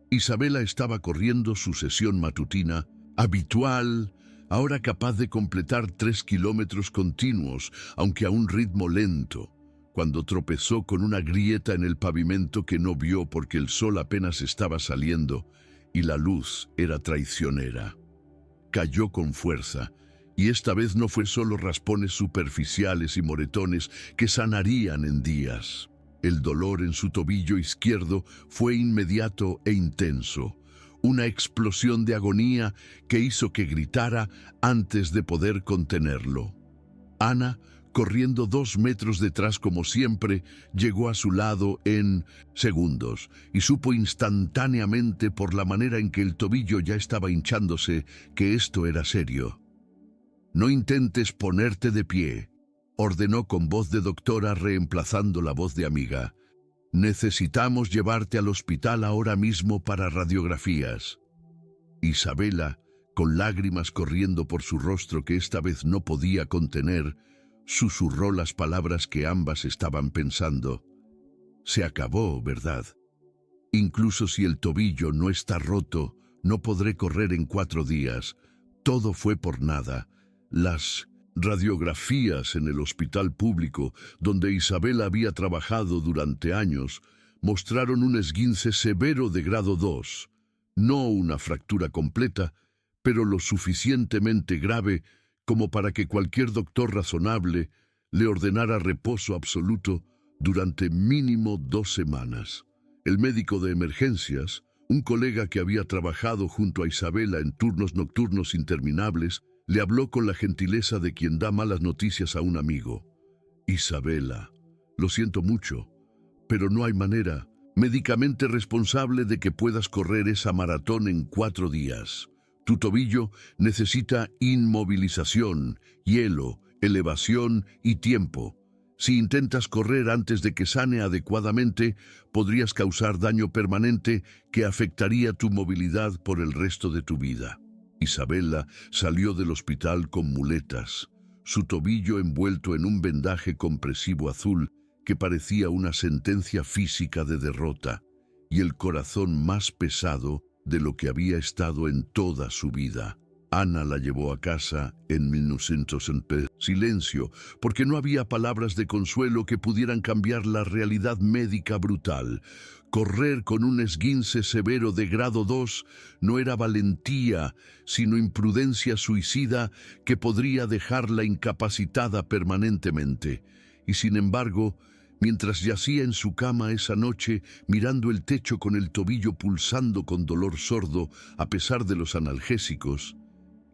Isabela estaba corriendo su sesión matutina, habitual, ahora capaz de completar 3 kilómetros continuos, aunque a un ritmo lento, cuando tropezó con una grieta en el pavimento que no vio porque el sol apenas estaba saliendo y la luz era traicionera. Cayó con fuerza, y esta vez no fue solo raspones superficiales y moretones que sanarían en días. El dolor en su tobillo izquierdo fue inmediato e intenso, una explosión de agonía que hizo que gritara antes de poder contenerlo. Ana, corriendo 2 metros detrás como siempre, llegó a su lado en segundos y supo instantáneamente por la manera en que el tobillo ya estaba hinchándose que esto era serio. «No intentes ponerte de pie», ordenó con voz de doctora reemplazando la voz de amiga. «Necesitamos llevarte al hospital ahora mismo para radiografías». Isabela, con lágrimas corriendo por su rostro que esta vez no podía contener, susurró las palabras que ambas estaban pensando. «Se acabó, ¿verdad? Incluso si el tobillo no está roto, no podré correr en 4 días. Todo fue por nada». Las radiografías en el hospital público, donde Isabela había trabajado durante años, mostraron un esguince severo de grado 2, no una fractura completa, pero lo suficientemente grave como para que cualquier doctor razonable le ordenara reposo absoluto durante mínimo 2 semanas. El médico de emergencias, un colega que había trabajado junto a Isabela en turnos nocturnos interminables, le habló con la gentileza de quien da malas noticias a un amigo. Isabela, lo siento mucho, pero no hay manera médicamente responsable de que puedas correr esa maratón en 4 días. Tu tobillo necesita inmovilización, hielo, elevación y tiempo. Si intentas correr antes de que sane adecuadamente, podrías causar daño permanente que afectaría tu movilidad por el resto de tu vida. Isabela salió del hospital con muletas, su tobillo envuelto en un vendaje compresivo azul que parecía una sentencia física de derrota, y el corazón más pesado de lo que había estado en toda su vida. Ana la llevó a casa en 1900 silencio, porque no había palabras de consuelo que pudieran cambiar la realidad médica brutal. Correr con un esguince severo de grado 2 no era valentía, sino imprudencia suicida que podría dejarla incapacitada permanentemente. Y sin embargo, mientras yacía en su cama esa noche, mirando el techo con el tobillo pulsando con dolor sordo a pesar de los analgésicos,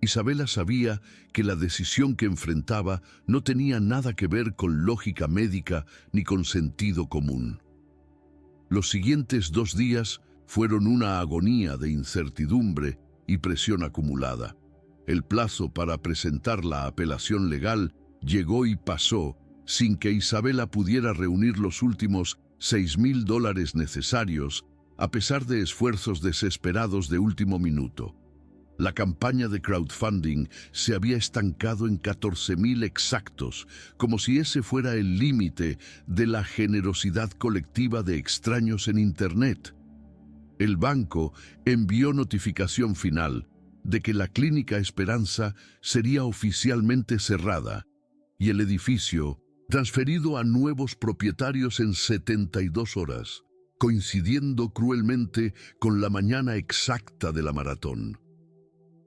Isabela sabía que la decisión que enfrentaba no tenía nada que ver con lógica médica ni con sentido común. Los siguientes 2 días fueron una agonía de incertidumbre y presión acumulada. El plazo para presentar la apelación legal llegó y pasó sin que Isabela pudiera reunir los últimos $6,000 necesarios, a pesar de esfuerzos desesperados de último minuto. La campaña de crowdfunding se había estancado en 14,000 exactos, como si ese fuera el límite de la generosidad colectiva de extraños en Internet. El banco envió notificación final de que la Clínica Esperanza sería oficialmente cerrada y el edificio transferido a nuevos propietarios en 72 horas, coincidiendo cruelmente con la mañana exacta de la maratón.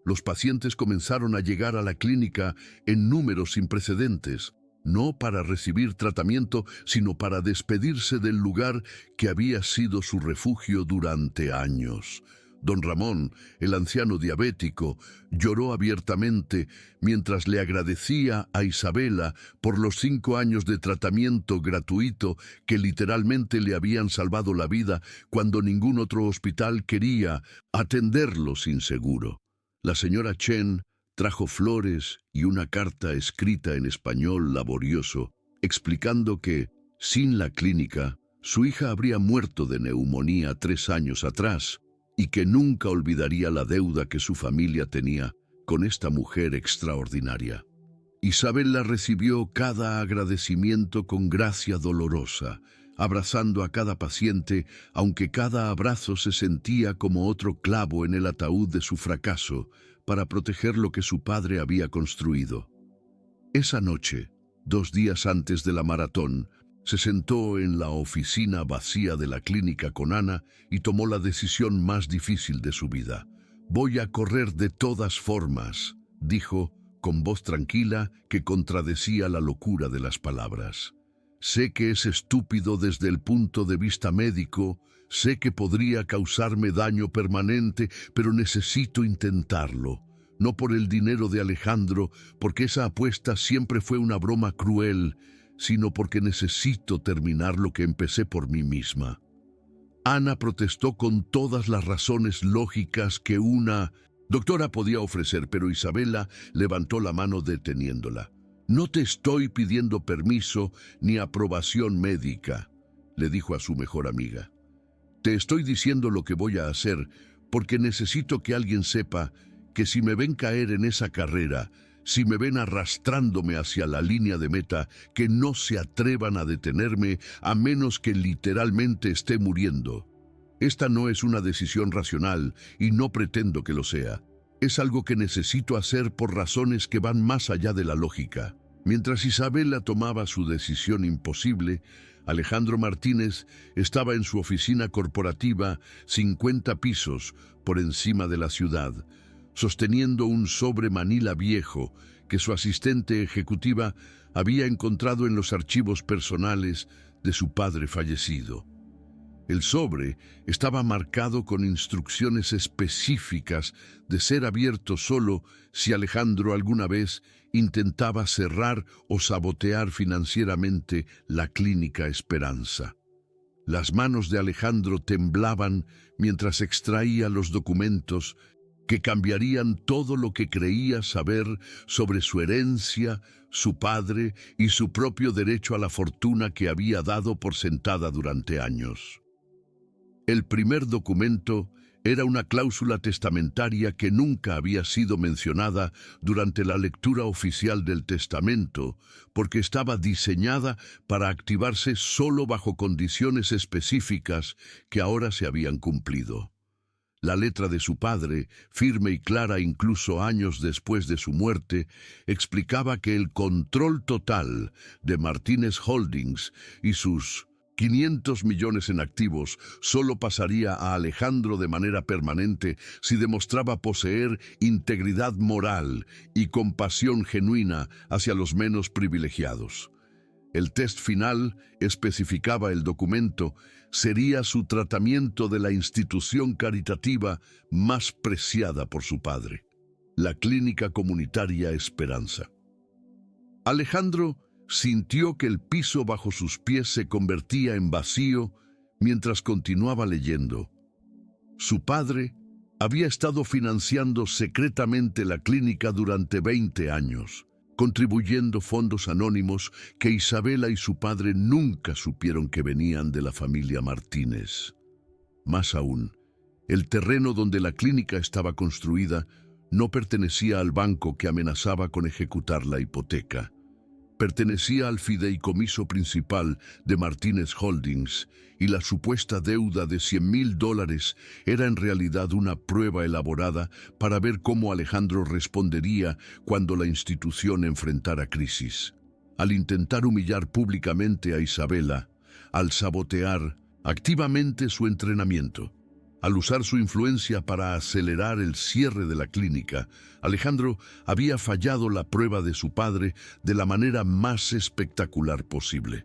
Los pacientes comenzaron a llegar a la clínica en números sin precedentes, no para recibir tratamiento, sino para despedirse del lugar que había sido su refugio durante años. Don Ramón, el anciano diabético, lloró abiertamente mientras le agradecía a Isabela por los 5 años de tratamiento gratuito que literalmente le habían salvado la vida cuando ningún otro hospital quería atenderlo sin seguro. La señora Chen trajo flores y una carta escrita en español laborioso, explicando que, sin la clínica, su hija habría muerto de neumonía 3 años atrás y que nunca olvidaría la deuda que su familia tenía con esta mujer extraordinaria. Isabela recibió cada agradecimiento con gracia dolorosa, abrazando a cada paciente, aunque cada abrazo se sentía como otro clavo en el ataúd de su fracaso, para proteger lo que su padre había construido. Esa noche, 2 días antes de la maratón, se sentó en la oficina vacía de la clínica con Ana y tomó la decisión más difícil de su vida. «Voy a correr de todas formas», dijo, con voz tranquila que contradecía la locura de las palabras. «Sé que es estúpido desde el punto de vista médico, sé que podría causarme daño permanente, pero necesito intentarlo. No por el dinero de Alejandro, porque esa apuesta siempre fue una broma cruel, sino porque necesito terminar lo que empecé por mí misma». Ana protestó con todas las razones lógicas que una doctora podía ofrecer, pero Isabela levantó la mano deteniéndola. «No te estoy pidiendo permiso ni aprobación médica», le dijo a su mejor amiga. «Te estoy diciendo lo que voy a hacer porque necesito que alguien sepa que si me ven caer en esa carrera, si me ven arrastrándome hacia la línea de meta, que no se atrevan a detenerme a menos que literalmente esté muriendo. Esta no es una decisión racional y no pretendo que lo sea. Es algo que necesito hacer por razones que van más allá de la lógica». Mientras Isabela tomaba su decisión imposible, Alejandro Martínez estaba en su oficina corporativa 50 pisos por encima de la ciudad, sosteniendo un sobre manila viejo que su asistente ejecutiva había encontrado en los archivos personales de su padre fallecido. El sobre estaba marcado con instrucciones específicas de ser abierto solo si Alejandro alguna vez intentaba cerrar o sabotear financieramente la Clínica Esperanza. Las manos de Alejandro temblaban mientras extraía los documentos que cambiarían todo lo que creía saber sobre su herencia, su padre y su propio derecho a la fortuna que había dado por sentada durante años. El primer documento era una cláusula testamentaria que nunca había sido mencionada durante la lectura oficial del testamento, porque estaba diseñada para activarse solo bajo condiciones específicas que ahora se habían cumplido. La letra de su padre, firme y clara incluso años después de su muerte, explicaba que el control total de Martínez Holdings y sus 500 millones en activos solo pasaría a Alejandro de manera permanente si demostraba poseer integridad moral y compasión genuina hacia los menos privilegiados. El test final, especificaba el documento, sería su tratamiento de la institución caritativa más preciada por su padre, la Clínica Comunitaria Esperanza. Alejandro sintió que el piso bajo sus pies se convertía en vacío mientras continuaba leyendo. Su padre había estado financiando secretamente la clínica durante 20 años, contribuyendo fondos anónimos que Isabela y su padre nunca supieron que venían de la familia Martínez. Más aún, el terreno donde la clínica estaba construida no pertenecía al banco que amenazaba con ejecutar la hipoteca. Pertenecía al fideicomiso principal de Martínez Holdings y la supuesta deuda de $100,000 era en realidad una prueba elaborada para ver cómo Alejandro respondería cuando la institución enfrentara crisis. Al intentar humillar públicamente a Isabela, al sabotear activamente su entrenamiento, al usar su influencia para acelerar el cierre de la clínica, Alejandro había fallado la prueba de su padre de la manera más espectacular posible.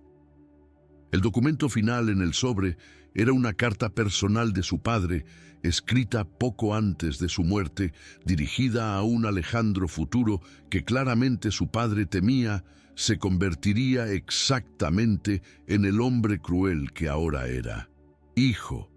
El documento final en el sobre era una carta personal de su padre, escrita poco antes de su muerte, dirigida a un Alejandro futuro que claramente su padre temía se convertiría exactamente en el hombre cruel que ahora era. «Hijo»,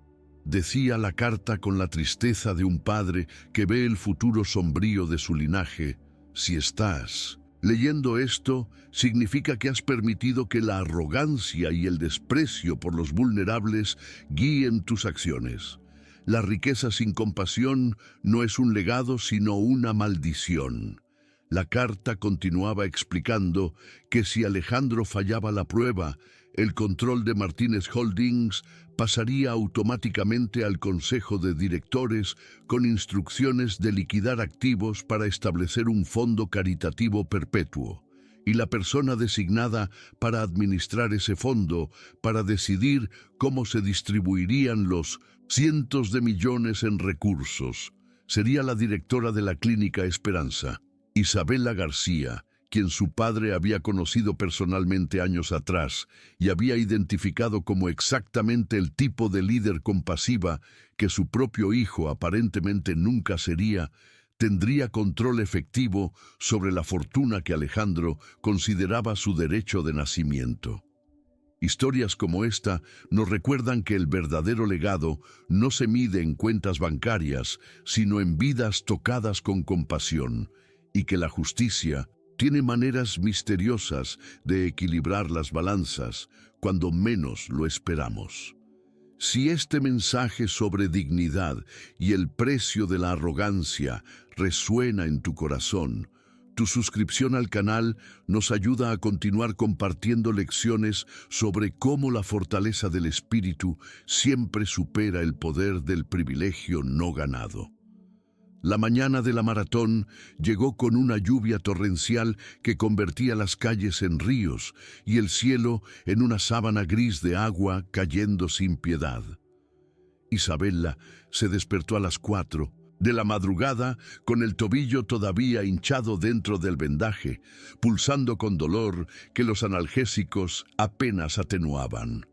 decía la carta con la tristeza de un padre que ve el futuro sombrío de su linaje, «si estás leyendo esto, significa que has permitido que la arrogancia y el desprecio por los vulnerables guíen tus acciones. La riqueza sin compasión no es un legado, sino una maldición». La carta continuaba explicando que si Alejandro fallaba la prueba, el control de Martínez Holdings pasaría automáticamente al Consejo de Directores con instrucciones de liquidar activos para establecer un fondo caritativo perpetuo, y la persona designada para administrar ese fondo, para decidir cómo se distribuirían los cientos de millones en recursos, sería la directora de la Clínica Esperanza, Isabela García, quien su padre había conocido personalmente años atrás y había identificado como exactamente el tipo de líder compasiva que su propio hijo aparentemente nunca sería, tendría control efectivo sobre la fortuna que Alejandro consideraba su derecho de nacimiento. Historias como esta nos recuerdan que el verdadero legado no se mide en cuentas bancarias, sino en vidas tocadas con compasión, y que la justicia tiene maneras misteriosas de equilibrar las balanzas cuando menos lo esperamos. Si este mensaje sobre dignidad y el precio de la arrogancia resuena en tu corazón, tu suscripción al canal nos ayuda a continuar compartiendo lecciones sobre cómo la fortaleza del espíritu siempre supera el poder del privilegio no ganado. La mañana de la maratón llegó con una lluvia torrencial que convertía las calles en ríos y el cielo en una sábana gris de agua cayendo sin piedad. Isabela se despertó a las 4, de la madrugada, con el tobillo todavía hinchado dentro del vendaje, pulsando con dolor que los analgésicos apenas atenuaban.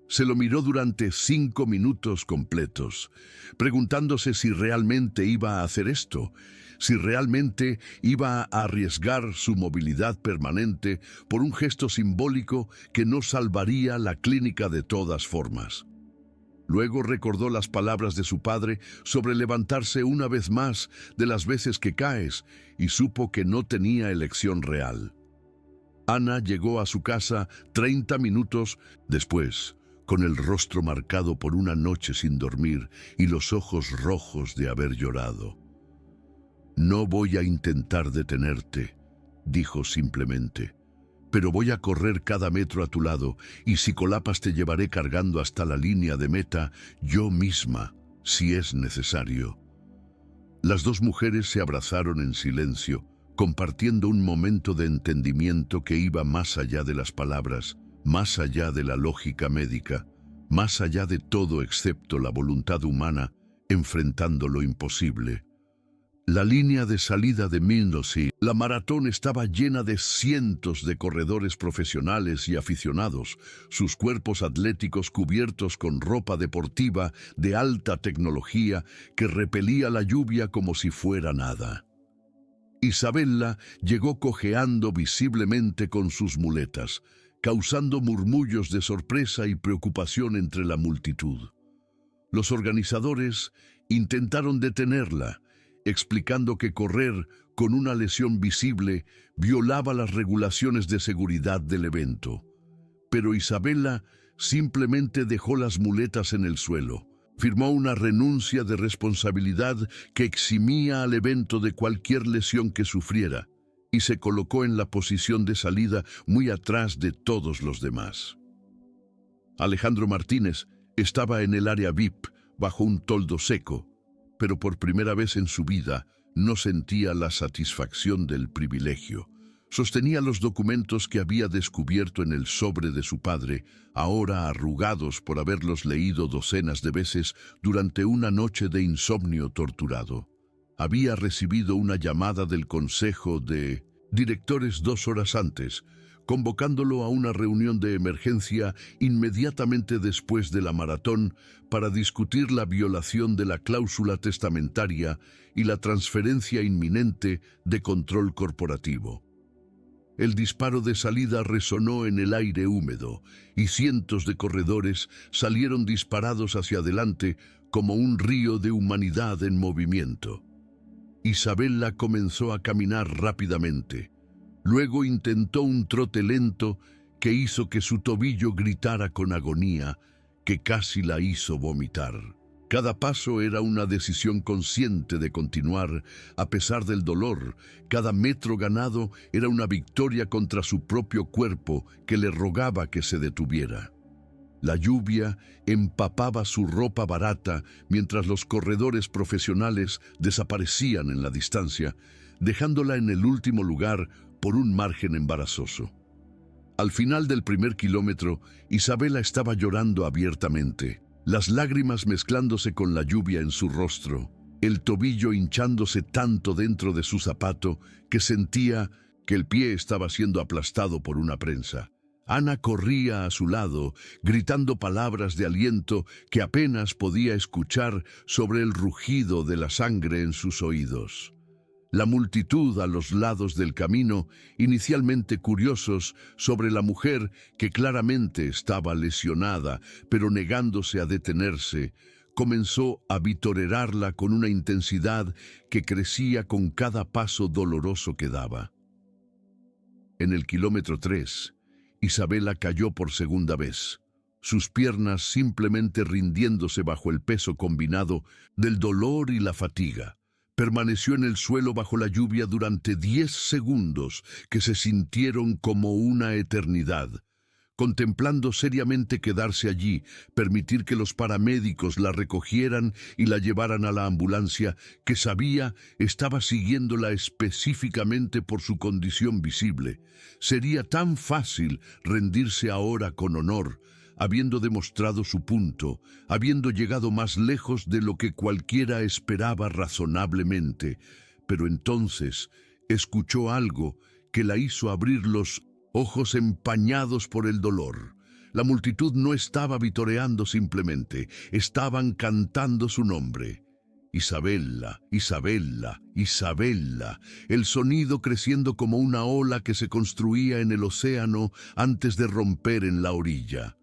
Se lo miró durante 5 minutos completos, preguntándose si realmente iba a hacer esto, si realmente iba a arriesgar su movilidad permanente por un gesto simbólico que no salvaría la clínica de todas formas. Luego recordó las palabras de su padre sobre levantarse una vez más de las veces que caes y supo que no tenía elección real. Ana llegó a su casa 30 minutos después, con el rostro marcado por una noche sin dormir y los ojos rojos de haber llorado. «No voy a intentar detenerte», dijo simplemente, «pero voy a correr cada metro a tu lado y si colapas te llevaré cargando hasta la línea de meta yo misma, si es necesario». Las dos mujeres se abrazaron en silencio, compartiendo un momento de entendimiento que iba más allá de las palabras, más allá de la lógica médica, más allá de todo excepto la voluntad humana, enfrentando lo imposible. La línea de salida de Milnosy, la maratón, estaba llena de cientos de corredores profesionales y aficionados, sus cuerpos atléticos cubiertos con ropa deportiva de alta tecnología que repelía la lluvia como si fuera nada. Isabella llegó cojeando visiblemente con sus muletas, causando murmullos de sorpresa y preocupación entre la multitud. Los organizadores intentaron detenerla, explicando que correr con una lesión visible violaba las regulaciones de seguridad del evento. Pero Isabella simplemente dejó las muletas en el suelo, firmó una renuncia de responsabilidad que eximía al evento de cualquier lesión que sufriera, y se colocó en la posición de salida muy atrás de todos los demás. Alejandro Martínez estaba en el área VIP, bajo un toldo seco, pero por primera vez en su vida no sentía la satisfacción del privilegio. Sostenía los documentos que había descubierto en el sobre de su padre, ahora arrugados por haberlos leído docenas de veces durante una noche de insomnio torturado. Había recibido una llamada del Consejo de Directores 2 horas antes, convocándolo a una reunión de emergencia inmediatamente después de la maratón para discutir la violación de la cláusula testamentaria y la transferencia inminente de control corporativo. El disparo de salida resonó en el aire húmedo y cientos de corredores salieron disparados hacia adelante como un río de humanidad en movimiento. Isabella comenzó a caminar rápidamente. Luego intentó un trote lento que hizo que su tobillo gritara con agonía, que casi la hizo vomitar. Cada paso era una decisión consciente de continuar a pesar del dolor. Cada metro ganado era una victoria contra su propio cuerpo que le rogaba que se detuviera. La lluvia empapaba su ropa barata mientras los corredores profesionales desaparecían en la distancia, dejándola en el último lugar por un margen embarazoso. Al final del primer kilómetro, Isabella estaba llorando abiertamente, las lágrimas mezclándose con la lluvia en su rostro, el tobillo hinchándose tanto dentro de su zapato que sentía que el pie estaba siendo aplastado por una prensa. Ana corría a su lado, gritando palabras de aliento que apenas podía escuchar sobre el rugido de la sangre en sus oídos. La multitud a los lados del camino, inicialmente curiosos sobre la mujer que claramente estaba lesionada, pero negándose a detenerse, comenzó a vitorerarla con una intensidad que crecía con cada paso doloroso que daba. En el kilómetro 3, Isabella cayó por segunda vez, sus piernas simplemente rindiéndose bajo el peso combinado del dolor y la fatiga. Permaneció en el suelo bajo la lluvia durante 10 segundos que se sintieron como una eternidad, contemplando seriamente quedarse allí, permitir que los paramédicos la recogieran y la llevaran a la ambulancia que sabía estaba siguiéndola específicamente por su condición visible. Sería tan fácil rendirse ahora con honor, habiendo demostrado su punto, habiendo llegado más lejos de lo que cualquiera esperaba razonablemente. Pero entonces escuchó algo que la hizo abrir los ojos empañados por el dolor. La multitud no estaba vitoreando simplemente, estaban cantando su nombre. Isabella, Isabella, Isabella, el sonido creciendo como una ola que se construía en el océano antes de romper en la orilla.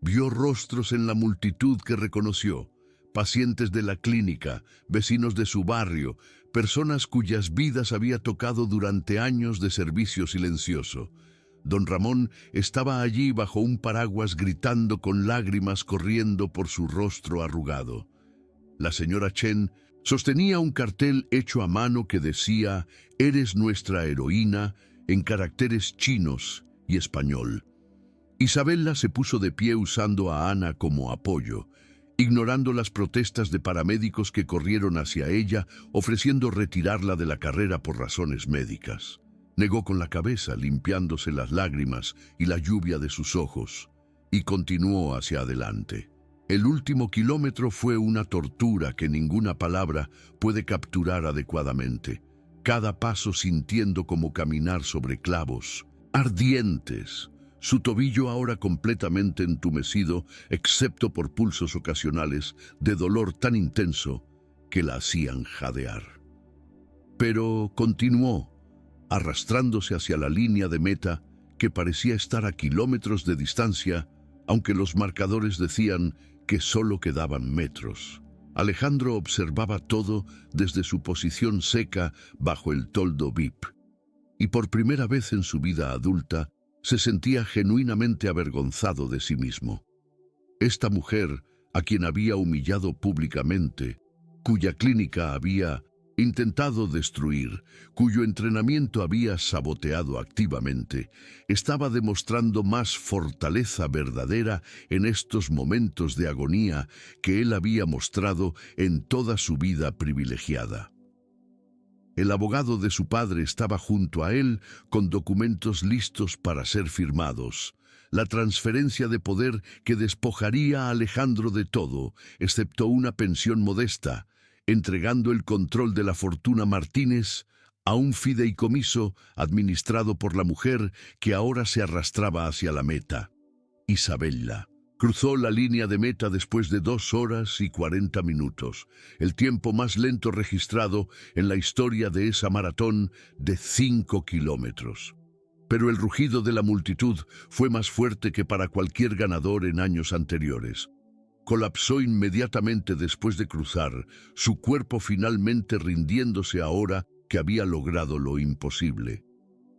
Vio rostros en la multitud que reconoció, pacientes de la clínica, vecinos de su barrio, personas cuyas vidas había tocado durante años de servicio silencioso. Don Ramón estaba allí bajo un paraguas gritando con lágrimas corriendo por su rostro arrugado. La señora Chen sostenía un cartel hecho a mano que decía «Eres nuestra heroína» en caracteres chinos y español. Isabella se puso de pie usando a Ana como apoyo, ignorando las protestas de paramédicos que corrieron hacia ella, ofreciendo retirarla de la carrera por razones médicas. Negó con la cabeza, limpiándose las lágrimas y la lluvia de sus ojos, y continuó hacia adelante. El último kilómetro fue una tortura que ninguna palabra puede capturar adecuadamente, cada paso sintiendo como caminar sobre clavos ardientes, su tobillo ahora completamente entumecido, excepto por pulsos ocasionales de dolor tan intenso que la hacían jadear. Pero continuó, arrastrándose hacia la línea de meta que parecía estar a kilómetros de distancia, aunque los marcadores decían que solo quedaban metros. Alejandro observaba todo desde su posición seca bajo el toldo VIP, y por primera vez en su vida adulta se sentía genuinamente avergonzado de sí mismo. Esta mujer, a quien había humillado públicamente, cuya clínica había intentado destruir, cuyo entrenamiento había saboteado activamente, estaba demostrando más fortaleza verdadera en estos momentos de agonía que él había mostrado en toda su vida privilegiada. El abogado de su padre estaba junto a él con documentos listos para ser firmados. La transferencia de poder que despojaría a Alejandro de todo, excepto una pensión modesta, entregando el control de la fortuna Martínez a un fideicomiso administrado por la mujer que ahora se arrastraba hacia la meta. Isabella cruzó la línea de meta después de 2 horas y 40 minutos, el tiempo más lento registrado en la historia de esa maratón de 5 kilómetros. Pero el rugido de la multitud fue más fuerte que para cualquier ganador en años anteriores. Colapsó inmediatamente después de cruzar, su cuerpo finalmente rindiéndose ahora que había logrado lo imposible.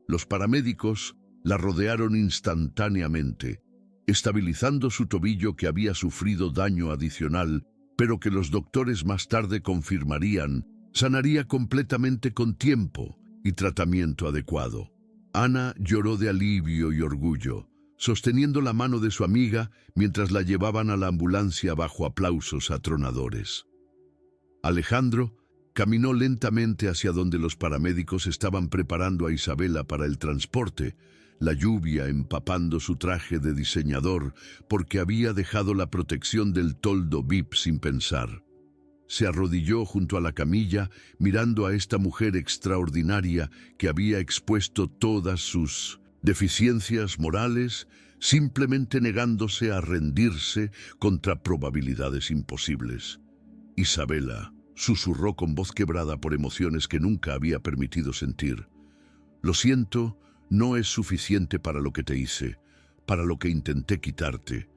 Los paramédicos la rodearon instantáneamente, estabilizando su tobillo que había sufrido daño adicional, pero que los doctores más tarde confirmarían sanaría completamente con tiempo y tratamiento adecuado. Ana lloró de alivio y orgullo, sosteniendo la mano de su amiga mientras la llevaban a la ambulancia bajo aplausos atronadores. Alejandro caminó lentamente hacia donde los paramédicos estaban preparando a Isabella para el transporte, la lluvia empapando su traje de diseñador porque había dejado la protección del toldo VIP sin pensar. Se arrodilló junto a la camilla mirando a esta mujer extraordinaria que había expuesto todas sus deficiencias morales, simplemente negándose a rendirse contra probabilidades imposibles. Isabella susurró con voz quebrada por emociones que nunca había permitido sentir. Lo siento, no es suficiente para lo que te hice, para lo que intenté quitarte.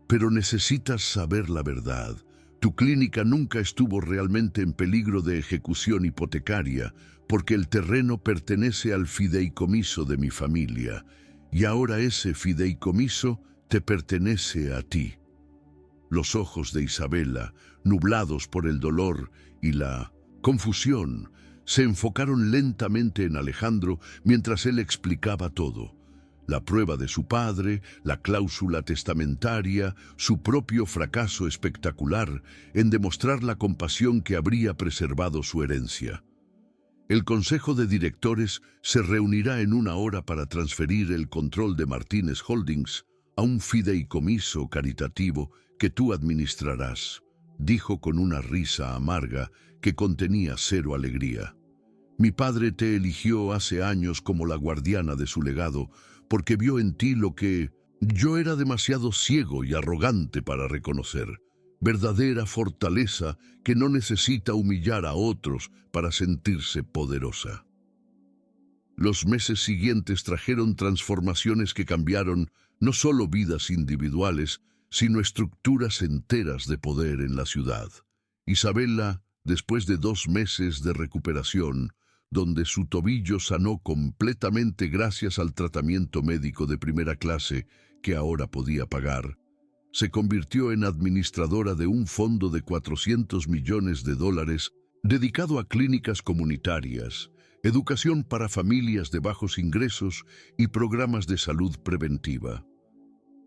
Pero necesitas saber la verdad. Tu clínica nunca estuvo realmente en peligro de ejecución hipotecaria, porque el terreno pertenece al fideicomiso de mi familia, y ahora ese fideicomiso te pertenece a ti. Los ojos de Isabella, nublados por el dolor y la confusión, se enfocaron lentamente en Alejandro mientras él explicaba todo. La prueba de su padre, la cláusula testamentaria, su propio fracaso espectacular en demostrar la compasión que habría preservado su herencia. El Consejo de Directores se reunirá en 1 hora para transferir el control de Martínez Holdings a un fideicomiso caritativo que tú administrarás, dijo con una risa amarga que contenía cero alegría. Mi padre te eligió hace años como la guardiana de su legado porque vio en ti lo que yo era demasiado ciego y arrogante para reconocer. Verdadera fortaleza que no necesita humillar a otros para sentirse poderosa. Los meses siguientes trajeron transformaciones que cambiaron no solo vidas individuales, sino estructuras enteras de poder en la ciudad. Isabela, después de 2 meses de recuperación, donde su tobillo sanó completamente gracias al tratamiento médico de primera clase que ahora podía pagar, se convirtió en administradora de un fondo de $400 millones dedicado a clínicas comunitarias, educación para familias de bajos ingresos y programas de salud preventiva.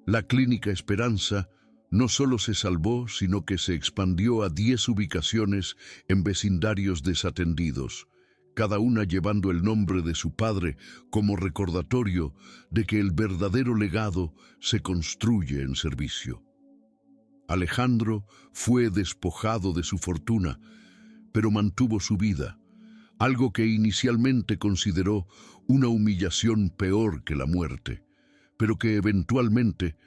La Clínica Esperanza no solo se salvó, sino que se expandió a 10 ubicaciones en vecindarios desatendidos, cada una llevando el nombre de su padre como recordatorio de que el verdadero legado se construye en servicio. Alejandro fue despojado de su fortuna, pero mantuvo su vida, algo que inicialmente consideró una humillación peor que la muerte, pero que eventualmente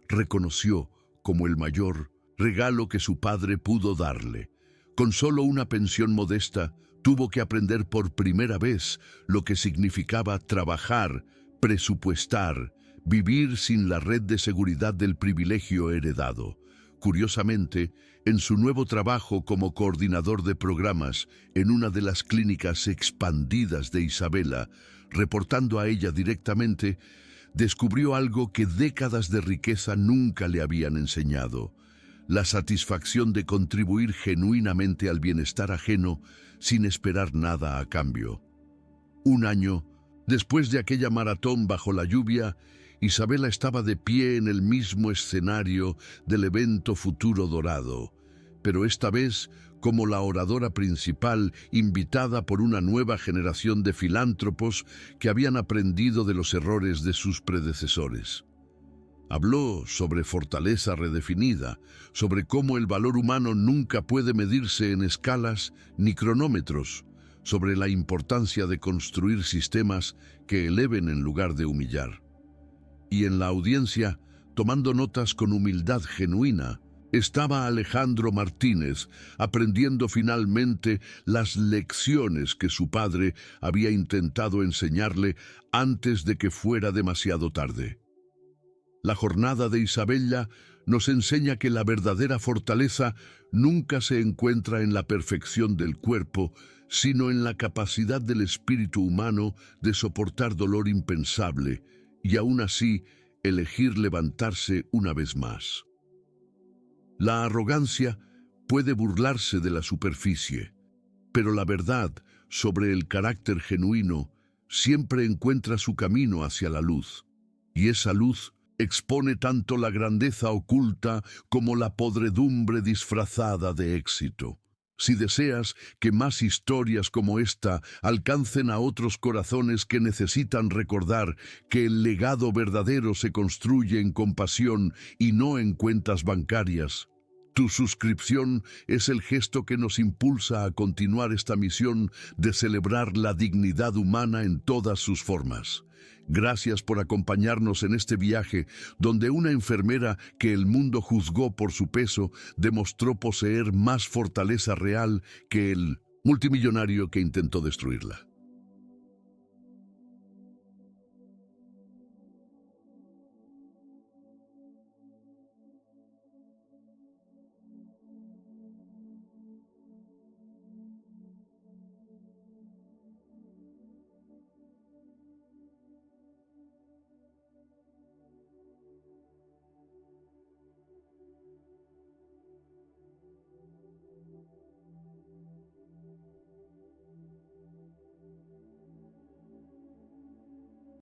reconoció como el mayor regalo que su padre pudo darle. Con solo una pensión modesta, tuvo que aprender por primera vez lo que significaba trabajar, presupuestar, vivir sin la red de seguridad del privilegio heredado. Curiosamente, en su nuevo trabajo como coordinador de programas en una de las clínicas expandidas de Isabela, reportando a ella directamente, descubrió algo que décadas de riqueza nunca le habían enseñado: la satisfacción de contribuir genuinamente al bienestar ajeno sin esperar nada a cambio. Un año después de aquella maratón bajo la lluvia, Isabela estaba de pie en el mismo escenario del evento Futuro Dorado, pero esta vez como la oradora principal, invitada por una nueva generación de filántropos que habían aprendido de los errores de sus predecesores. Habló sobre fortaleza redefinida, sobre cómo el valor humano nunca puede medirse en escalas ni cronómetros, sobre la importancia de construir sistemas que eleven en lugar de humillar. Y en la audiencia, tomando notas con humildad genuina, estaba Alejandro Martínez, aprendiendo finalmente las lecciones que su padre había intentado enseñarle antes de que fuera demasiado tarde. La jornada de Isabela nos enseña que la verdadera fortaleza nunca se encuentra en la perfección del cuerpo, sino en la capacidad del espíritu humano de soportar dolor impensable y aún así elegir levantarse una vez más. La arrogancia puede burlarse de la superficie, pero la verdad sobre el carácter genuino siempre encuentra su camino hacia la luz, y esa luz expone tanto la grandeza oculta como la podredumbre disfrazada de éxito. Si deseas que más historias como esta alcancen a otros corazones que necesitan recordar que el legado verdadero se construye en compasión y no en cuentas bancarias, tu suscripción es el gesto que nos impulsa a continuar esta misión de celebrar la dignidad humana en todas sus formas. Gracias por acompañarnos en este viaje donde una enfermera que el mundo juzgó por su peso demostró poseer más fortaleza real que el multimillonario que intentó destruirla.